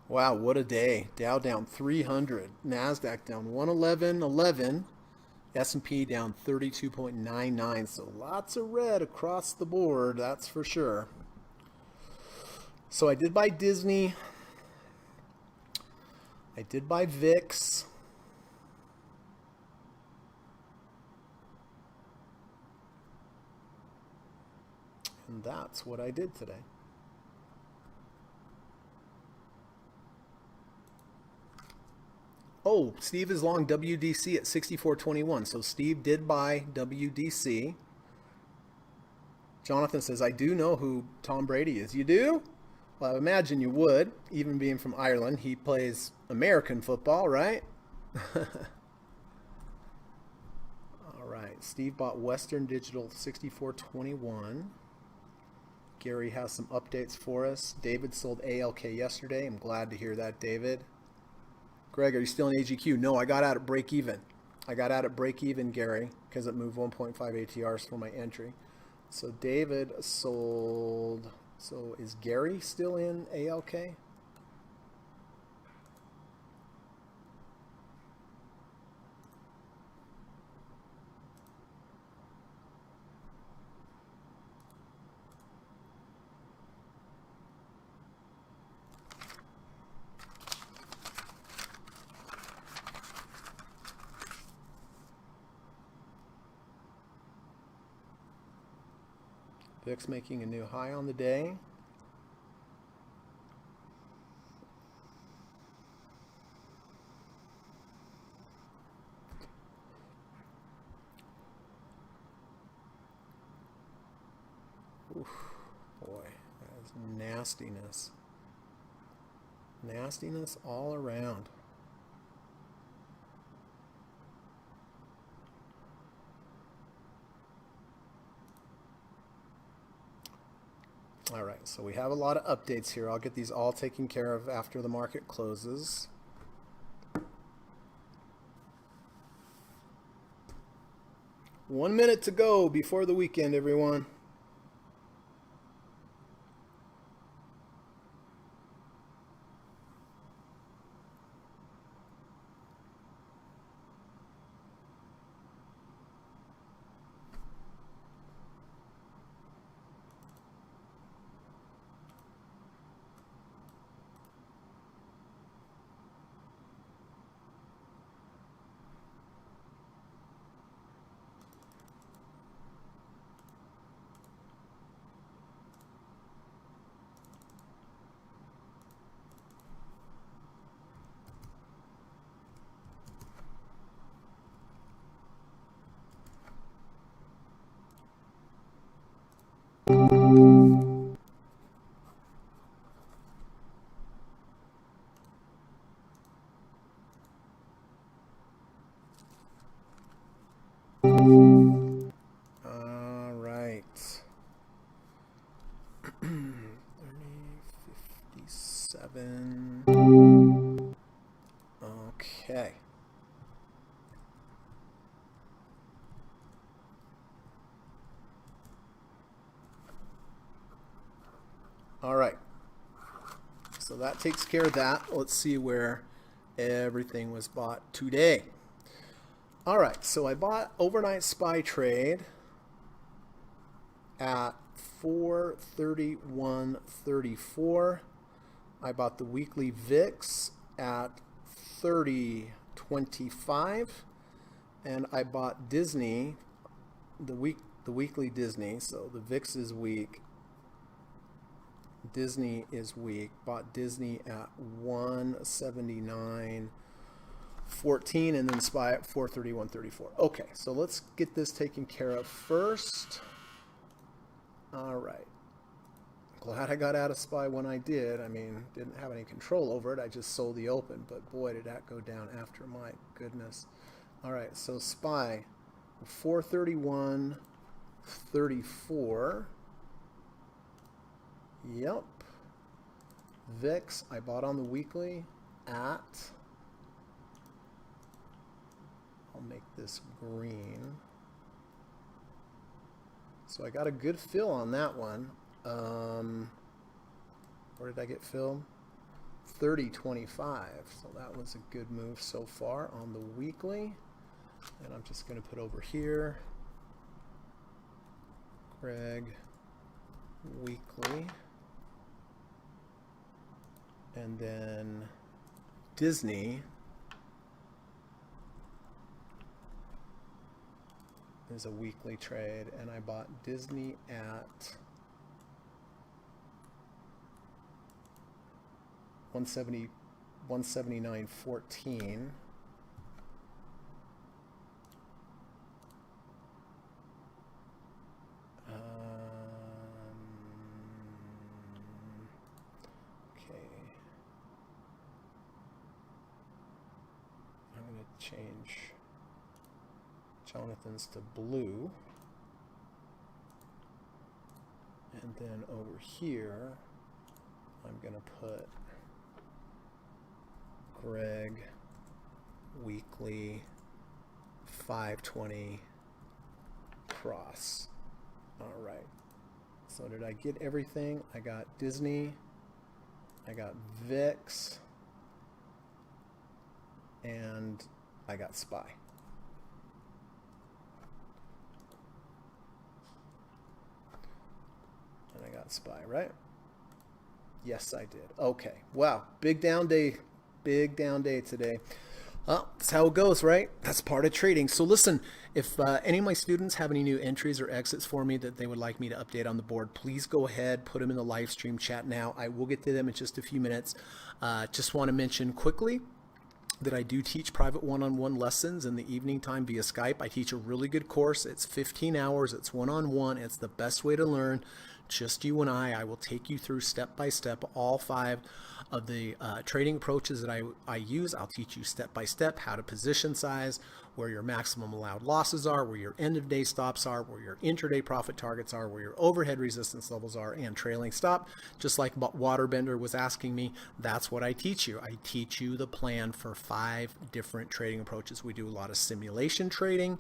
Wow, what a day. Dow down 300, NASDAQ down 111.11, S&P down 32.99. So lots of red across the board, that's for sure. So I did buy Disney. I did buy VIX. And that's what I did today. Oh, Steve is long WDC at 64.21. So Steve did buy WDC. Jonathan says, I do know who Tom Brady is. You do? Well, I imagine you would, even being from Ireland. He plays American football, right? All right. Steve bought Western Digital 64.21. Gary has some updates for us. David sold ALK yesterday. I'm glad to hear that, David. Greg, are you still in AGQ? No, I got out at break even. I got out at break even, Gary, because it moved 1.5 ATRs for my entry. So David sold. So is Gary still in ALK? VIX making a new high on the day. Oof, boy, that is nastiness. Nastiness all around. All right, so we have a lot of updates here. I'll get these all taken care of after the market closes. One minute to go before the weekend, everyone. All right. 30.57. Okay. All right. So that takes care of that. Let's see where everything was bought today. All right, so I bought overnight SPY trade at 431.34. I bought the weekly VIX at 30.25, and I bought Disney, the weekly Disney. So the VIX is weak, Disney is weak. Bought Disney at 179.14, and then SPY at 431.34. Okay, so let's get this taken care of first. All right. Glad I got out of SPY when I did. I mean, didn't have any control over it. I just sold the open, but boy, did that go down after. My goodness. All right, so SPY 431.34. Yep. VIX, I bought on the weekly at, I'll make this green. So I got a good fill on that one. Where did I get filled? 30.25. So that was a good move so far on the weekly. And I'm just going to put over here, Greg weekly. And then Disney is a weekly trade, and I bought Disney at 179.14. Change Jonathan's to blue, and then over here I'm going to put Greg weekly 520 cross. All right, so did I get everything? I got Disney, I got VIX, and I got SPY. And I got SPY, right? Yes, I did. Okay. Wow. Big down day. Big down day today. That's how it goes, right? That's part of trading. So listen, if any of my students have any new entries or exits for me that they would like me to update on the board, please go ahead, put them in the live stream chat now. I will get to them in just a few minutes. Just want to mention quickly that I do teach private one-on-one lessons in the evening time via Skype. I teach a really good course. It's 15 hours. It's one-on-one. It's the best way to learn. Just you and I will take you through step by step all 5 of the trading approaches that I use. I'll teach you step by step how to position size, where your maximum allowed losses are, where your end of day stops are, where your intraday profit targets are, where your overhead resistance levels are, and trailing stop. Just like Waterbender was asking me, that's what I teach you. I teach you the plan for 5 different trading approaches. We do a lot of simulation trading.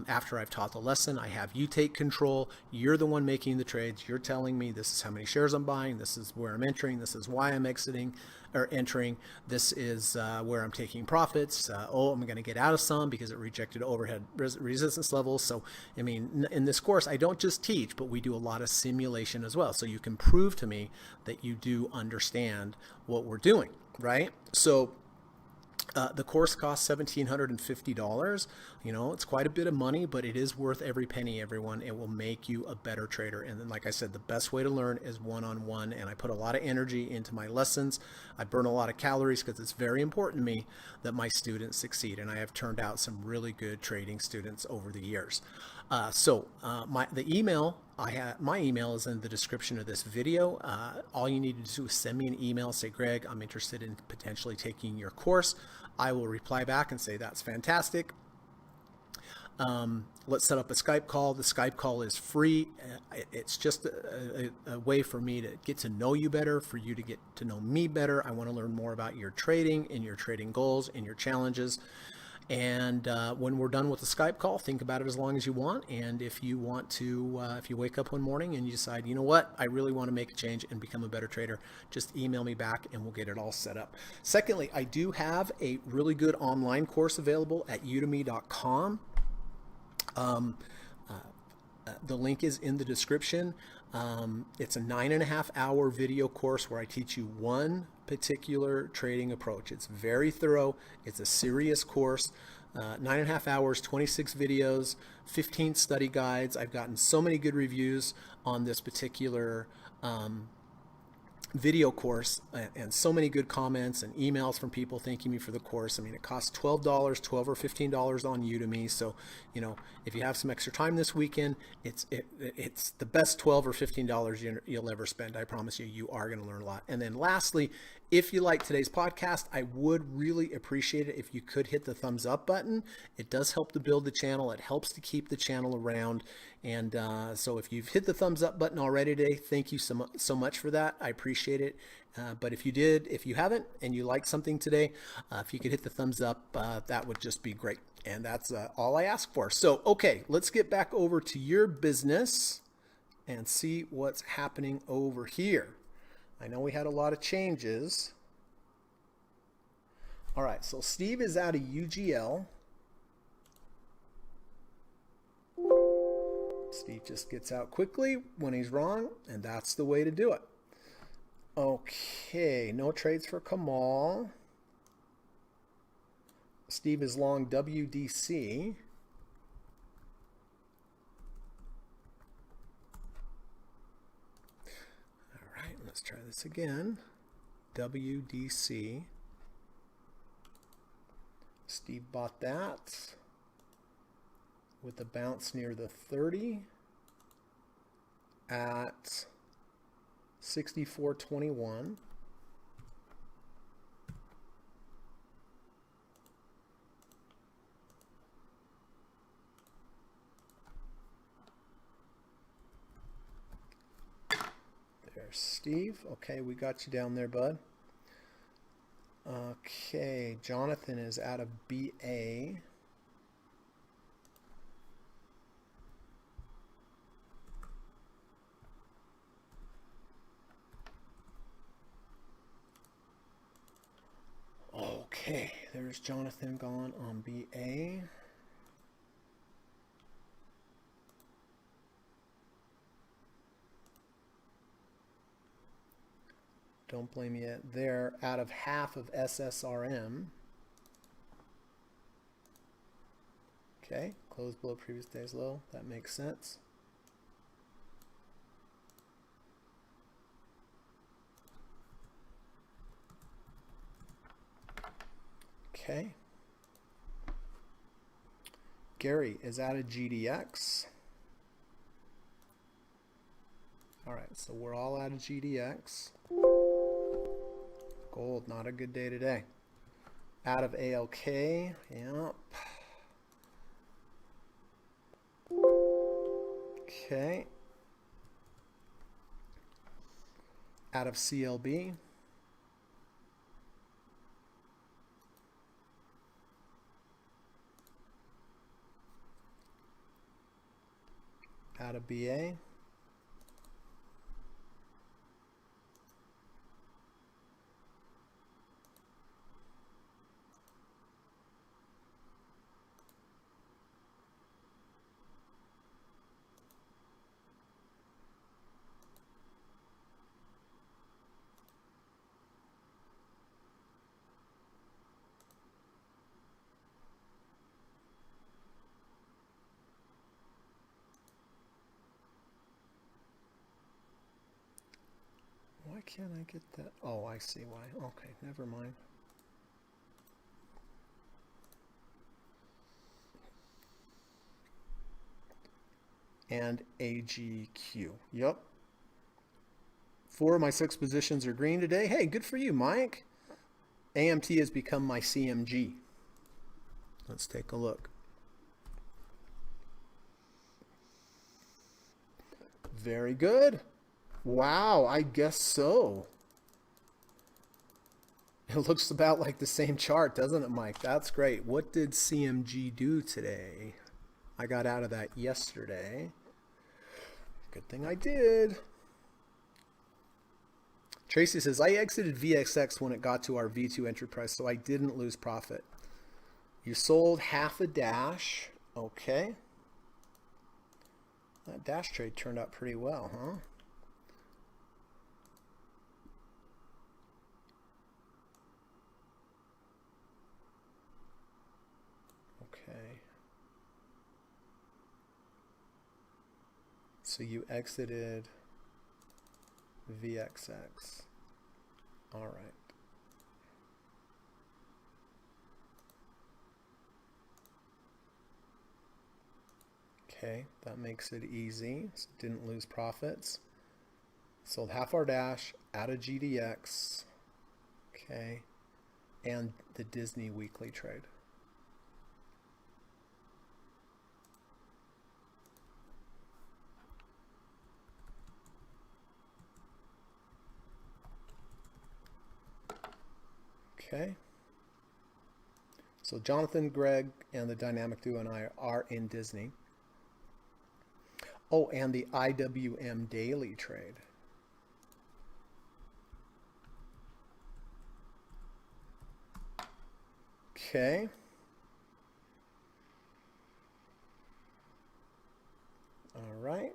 After I've taught the lesson, I have you take control. You're the one making the trades. You're telling me this is how many shares I'm buying. This is where I'm entering. This is why I'm exiting or entering. This is where I'm taking profits. I'm going to get out of some because it rejected overhead resistance levels. So, I mean, in this course, I don't just teach, but we do a lot of simulation as well. So you can prove to me that you do understand what we're doing, right? So the course costs $1,750. You know, it's quite a bit of money, but it is worth every penny, everyone. It will make you a better trader. And then, like I said, the best way to learn is one-on-one. And I put a lot of energy into my lessons. I burn a lot of calories because it's very important to me that my students succeed. And I have turned out some really good trading students over the years. My email is in the description of this video. All you need to do is send me an email, say, Greg, I'm interested in potentially taking your course. I will reply back and say, that's fantastic. Let's set up a Skype call. The Skype call is free. It's just a way for me to get to know you better, for you to get to know me better. I want to learn more about your trading and your trading goals and your challenges. And when we're done with the Skype call, think about it as long as you want. And if you want to, if you wake up one morning and you decide, you know what, I really want to make a change and become a better trader, just email me back and we'll get it all set up. Secondly, I do have a really good online course available at udemy.com. The link is in the description. It's a 9.5 hour video course where I teach you one particular trading approach. It's very thorough. It's a serious course. 9.5 hours, 26 videos, 15 study guides. I've gotten so many good reviews on this particular video course, and so many good comments and emails from people thanking me for the course. I mean, it costs $12, $12 or $15 on Udemy. So, you know, if you have some extra time this weekend, it's the best $12 or $15 you'll ever spend. I promise you, you are going to learn a lot. And then lastly, if you like today's podcast, I would really appreciate it if you could hit the thumbs up button. It does help to build the channel. It helps to keep the channel around. And so if you've hit the thumbs up button already today, thank you so much for that. I appreciate it. But if you haven't, and you like something today, if you could hit the thumbs up, that would just be great. And that's all I ask for. So, okay, let's get back over to your business and see what's happening over here. I know we had a lot of changes. All right, so Steve is out of UGL. Steve just gets out quickly when he's wrong, and that's the way to do it. Okay, no trades for Kamal. Steve is long WDC. All right, let's try this again. WDC. Steve bought that with a bounce near the 30 at 64.21. There's Steve. Okay, we got you down there, bud. Okay, Jonathan is out of BA. Okay, there's Jonathan gone on BA. Don't blame me yet. They're out of half of SSRM. Okay, close below previous day's low. That makes sense. Okay. Gary is out of GDX. All right, so we're all out of GDX. Gold, not a good day today. Out of ALK, yep. Okay. Out of CLB. Out of BA. Why can't I get that? Oh, I see why. Okay, never mind. And AGQ. Yep. 4 of my 6 positions are green today. Hey, good for you, Mike. AMT has become my CMG. Let's take a look. Very good. Wow, I guess so. It looks about like the same chart, doesn't it, Mike? That's great. What did CMG do today? I got out of that yesterday. Good thing I did. Tracy says, I exited VXX when it got to our V2 entry price, so I didn't lose profit. You sold half a dash. Okay. That dash trade turned out pretty well, huh? Okay. So you exited VXX. All right. Okay, that makes it easy. So didn't lose profits. Sold half our dash, out of GDX. Okay. And the Disney weekly trade. Okay. So Jonathan, Greg, and the Dynamic Duo and I are in Disney. Oh, and the IWM daily trade. Okay. All right.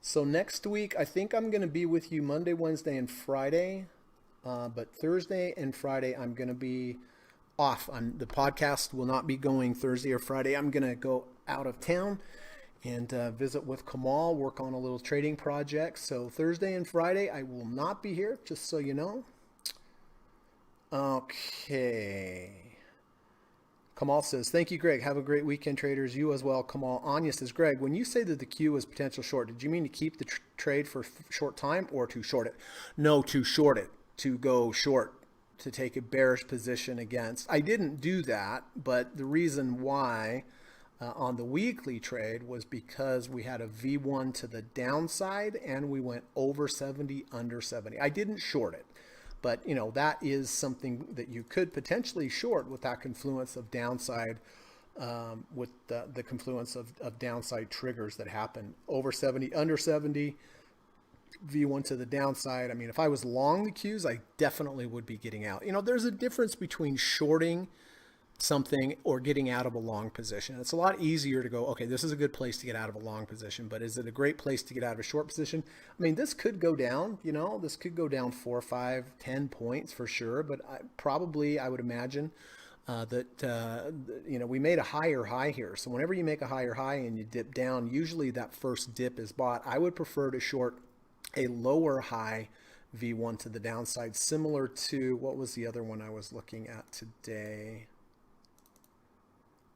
So next week, I think I'm going to be with you Monday, Wednesday, and Friday. But Thursday and Friday, I'm going to be off. The podcast will not be going Thursday or Friday. I'm going to go out of town and visit with Kamal, work on a little trading project. So Thursday and Friday, I will not be here, just so you know. Okay. Kamal says, thank you, Greg. Have a great weekend, traders. You as well, Kamal. Anya says, Greg, when you say that the Q was potential short, did you mean to keep the trade for short time or to short it? No, to short it, to go short, to take a bearish position against. I didn't do that, but the reason why on the weekly trade was because we had a V1 to the downside and we went over 70, under 70. I didn't short it. But, you know, that is something that you could potentially short with that confluence of downside, with the confluence of downside triggers that happen. Over 70, under 70, V1 to the downside. I mean, if I was long the Qs, I definitely would be getting out. You know, there's a difference between shorting something or getting out of a long position. It's a lot easier to go, okay, this is a good place to get out of a long position, but is it a great place to get out of a short position? I mean, this could go down, you know, this could go down 4, 5, 10 points for sure, but I would imagine you know, we made a higher high here. So whenever you make a higher high and you dip down, usually that first dip is bought. I would prefer to short a lower high V1 to the downside, similar to, what was the other one I was looking at today?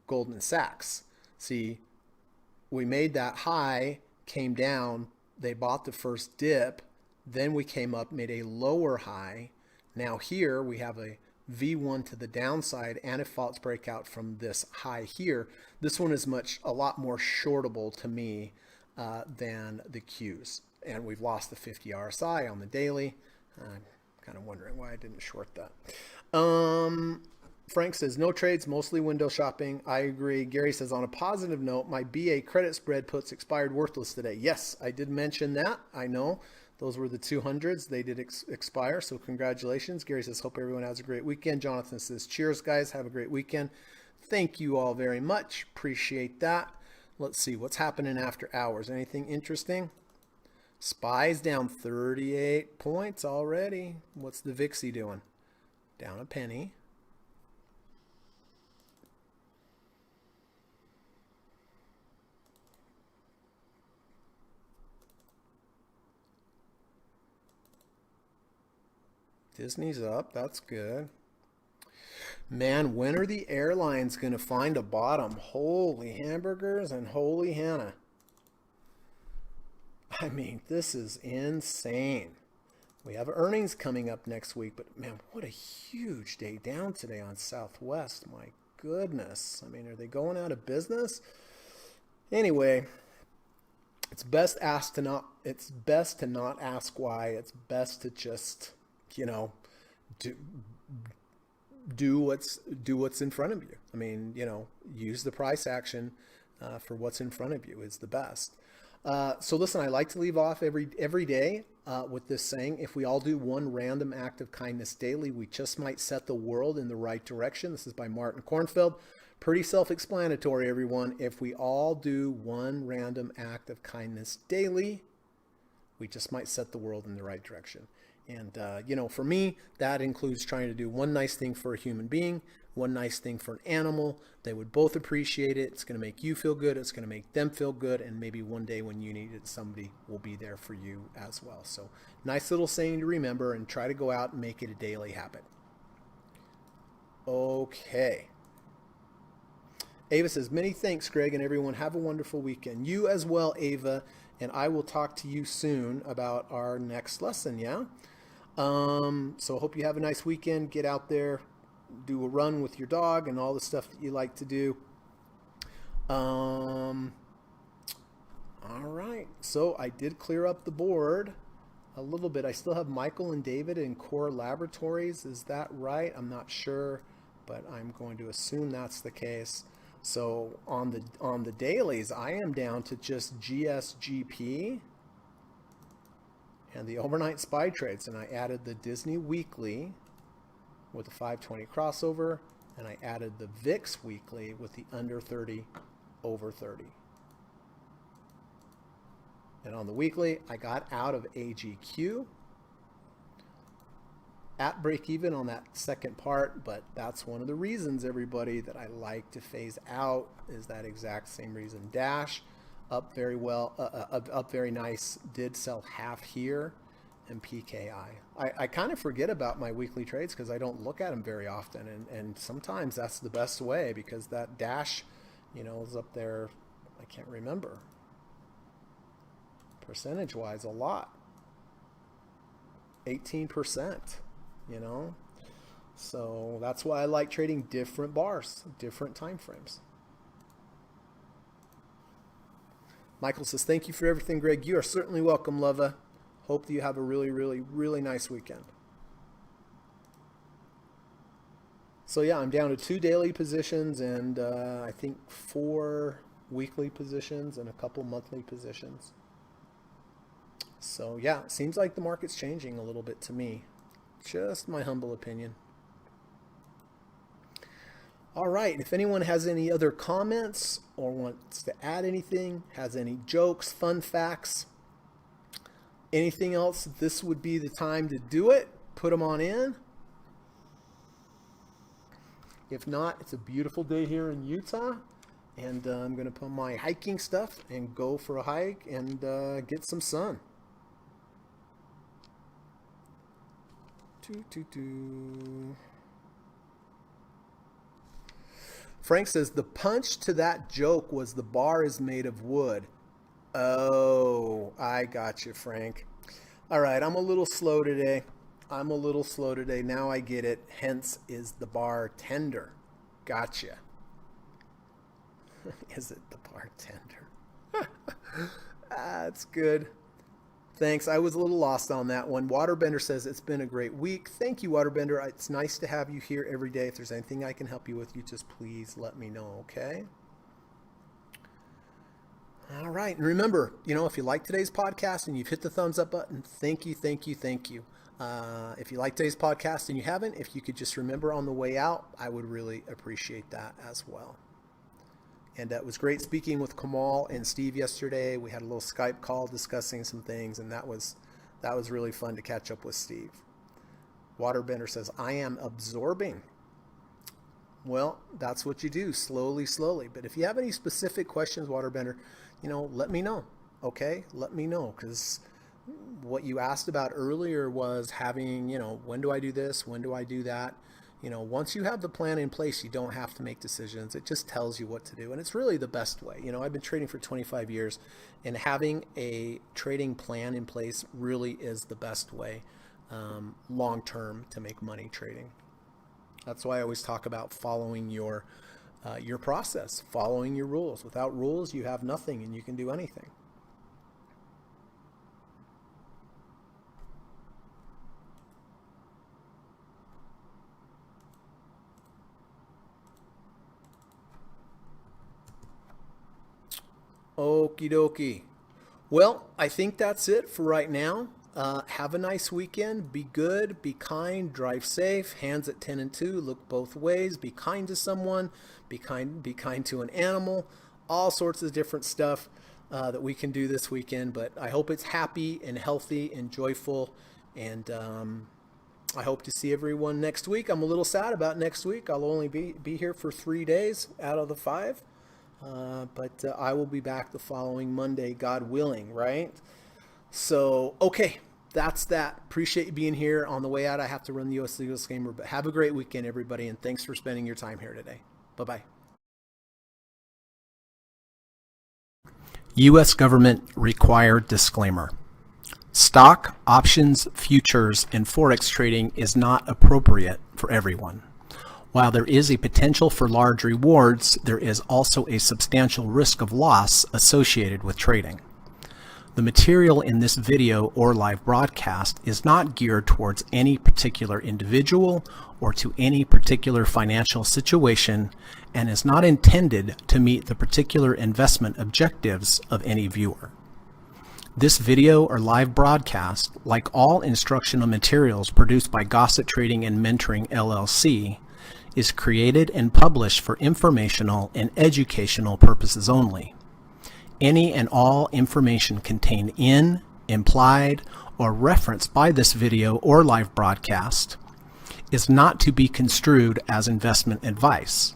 Goldman Sachs. See, we made that high, came down, they bought the first dip, then we came up, made a lower high. Now here we have a V1 to the downside and a false breakout from this high here. This one is a lot more shortable to me than the Qs. And we've lost the 50 RSI on the daily. I'm kind of wondering why I didn't short that. Frank says, no trades, mostly window shopping. I agree. Gary says, on a positive note, my BA credit spread puts expired worthless today. Yes, I did mention that. I know. Those were the 200s. They did expire, so congratulations. Gary says, hope everyone has a great weekend. Jonathan says, cheers, guys. Have a great weekend. Thank you all very much. Appreciate that. Let's see. What's happening after hours? Anything interesting? SPY's down 38 points already. What's the VIXY doing? Down a penny. Disney's up. That's good. Man, when are the airlines going to find a bottom? Holy hamburgers and holy Hannah. I mean, this is insane. We have earnings coming up next week, but man, what a huge day down today on Southwest. My goodness. I mean, are they going out of business? Anyway, it's best to not ask why. It's best to just, you know, do what's in front of you. I mean, you know, use the price action for what's in front of you is the best. So listen, I like to leave off every day with this saying, if we all do one random act of kindness daily, we just might set the world in the right direction. This is by Martin Kornfeld. Pretty self-explanatory, everyone. If we all do one random act of kindness daily, we just might set the world in the right direction. And, for me, that includes trying to do one nice thing for a human being, one nice thing for an animal. They would both appreciate it. It's going to make you feel good. It's going to make them feel good. And maybe one day when you need it, somebody will be there for you as well. So nice little saying to remember, and try to go out and make it a daily habit. Okay. Ava says, many thanks, Greg, and everyone. Have a wonderful weekend. You as well, Ava. And I will talk to you soon about our next lesson, yeah? So hope you have a nice weekend. Get out there, do a run with your dog and all the stuff that you like to do. All right. So I did clear up the board a little bit. I still have Michael and David in Core Laboratories. Is that right? I'm not sure, but I'm going to assume that's the case. So on the dailies, I am down to just GSGP and the overnight SPY trades, and I added the Disney Weekly with the 520 crossover, and I added the VIX Weekly with the under 30 over 30. And on the weekly, I got out of AGQ at break even on that second part, but that's one of the reasons, everybody, that I like to phase out, is that exact same reason. Dash up very well, up very nice, did sell half here, and PKI. I kind of forget about my weekly trades because I don't look at them very often, and sometimes that's the best way, because that dash, is up there, I can't remember, percentage-wise, a lot. 18%. So that's why I like trading different bars, different time frames. Michael says, thank you for everything, Greg. You are certainly welcome, Lova. Hope that you have a really, really, really nice weekend. So yeah, I'm down to 2 daily positions and I think 4 weekly positions and a couple monthly positions. So yeah, it seems like the market's changing a little bit to me. Just my humble opinion. All right, if anyone has any other comments or wants to add anything, has any jokes, fun facts, anything else, this would be the time to do it. Put them on in. If not, it's a beautiful day here in Utah, and I'm going to put my hiking stuff and go for a hike and get some sun. Frank says, the punch to that joke was the bar is made of wood. Oh, I got you, Frank. All right, I'm a little slow today. Now I get it. Hence is the bar tender. Gotcha. Is it the bartender? That's good. Thanks. I was a little lost on that one. Waterbender says, it's been a great week. Thank you, Waterbender. It's nice to have you here every day. If there's anything I can help you with, you just please let me know, okay? All right. And remember, if you like today's podcast and you've hit the thumbs up button, thank you. If you like today's podcast and you haven't, if you could just remember on the way out, I would really appreciate that as well. And it was great speaking with Kamal and Steve yesterday. We had a little Skype call discussing some things, and that was really fun to catch up with Steve. Waterbender says, I am absorbing. Well, that's what you do, slowly. But if you have any specific questions, Waterbender, let me know, okay? Let me know, because what you asked about earlier was having, when do I do this? When do I do that? Once you have the plan in place, you don't have to make decisions. It just tells you what to do. And it's really the best way. I've been trading for 25 years, and having a trading plan in place really is the best way long-term to make money trading. That's why I always talk about following your process, following your rules. Without rules, you have nothing and you can do anything. Okie dokie. Well, I think that's it for right now. have a nice weekend. Be good, be kind, drive safe, hands at 10 and 2, look both ways, be kind to someone, be kind to an animal, all sorts of different stuff that we can do this weekend. But I hope it's happy and healthy and joyful, and I hope to see everyone next week. I'm a little sad about next week. I'll only be here for 3 days out of the 5, but I will be back the following Monday, God willing, right? So, okay, that's that. Appreciate you being here. On the way out, I have to run the U.S. Legal Disclaimer, but have a great weekend, everybody, and thanks for spending your time here today. Bye-bye. U.S. Government Required Disclaimer. Stock, options, futures, and forex trading is not appropriate for everyone. While there is a potential for large rewards, there is also a substantial risk of loss associated with trading. The material in this video or live broadcast is not geared towards any particular individual or to any particular financial situation and is not intended to meet the particular investment objectives of any viewer. This video or live broadcast, like all instructional materials produced by Gossett Trading and Mentoring LLC, is created and published for informational and educational purposes only. Any and all information contained in, implied, or referenced by this video or live broadcast is not to be construed as investment advice,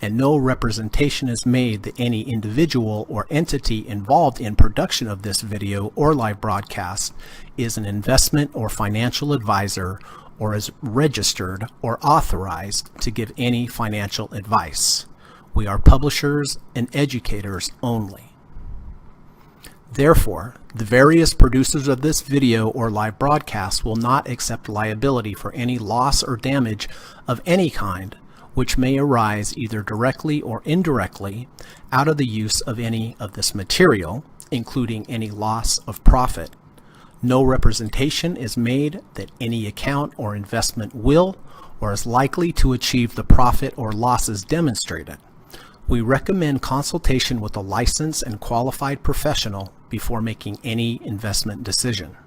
and no representation is made that any individual or entity involved in production of this video or live broadcast is an investment or financial advisor or is registered or authorized to give any financial advice. We are publishers and educators only. Therefore, the various producers of this video or live broadcast will not accept liability for any loss or damage of any kind which may arise either directly or indirectly out of the use of any of this material, including any loss of profit. No representation is made that any account or investment will or is likely to achieve the profit or losses demonstrated. We recommend consultation with a licensed and qualified professional before making any investment decision.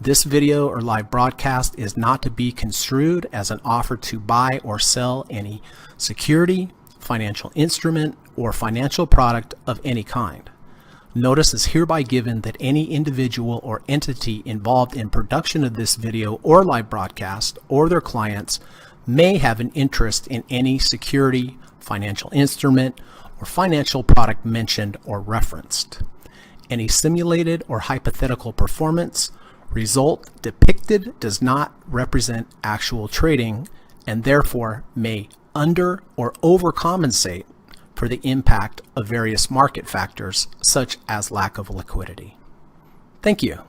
This video or live broadcast is not to be construed as an offer to buy or sell any security, financial instrument, or financial product of any kind. Notice is hereby given that any individual or entity involved in production of this video or live broadcast or their clients may have an interest in any security, financial instrument, or financial product mentioned or referenced. Any simulated or hypothetical performance result depicted does not represent actual trading and therefore may under or overcompensate for the impact of various market factors such as lack of liquidity. Thank you.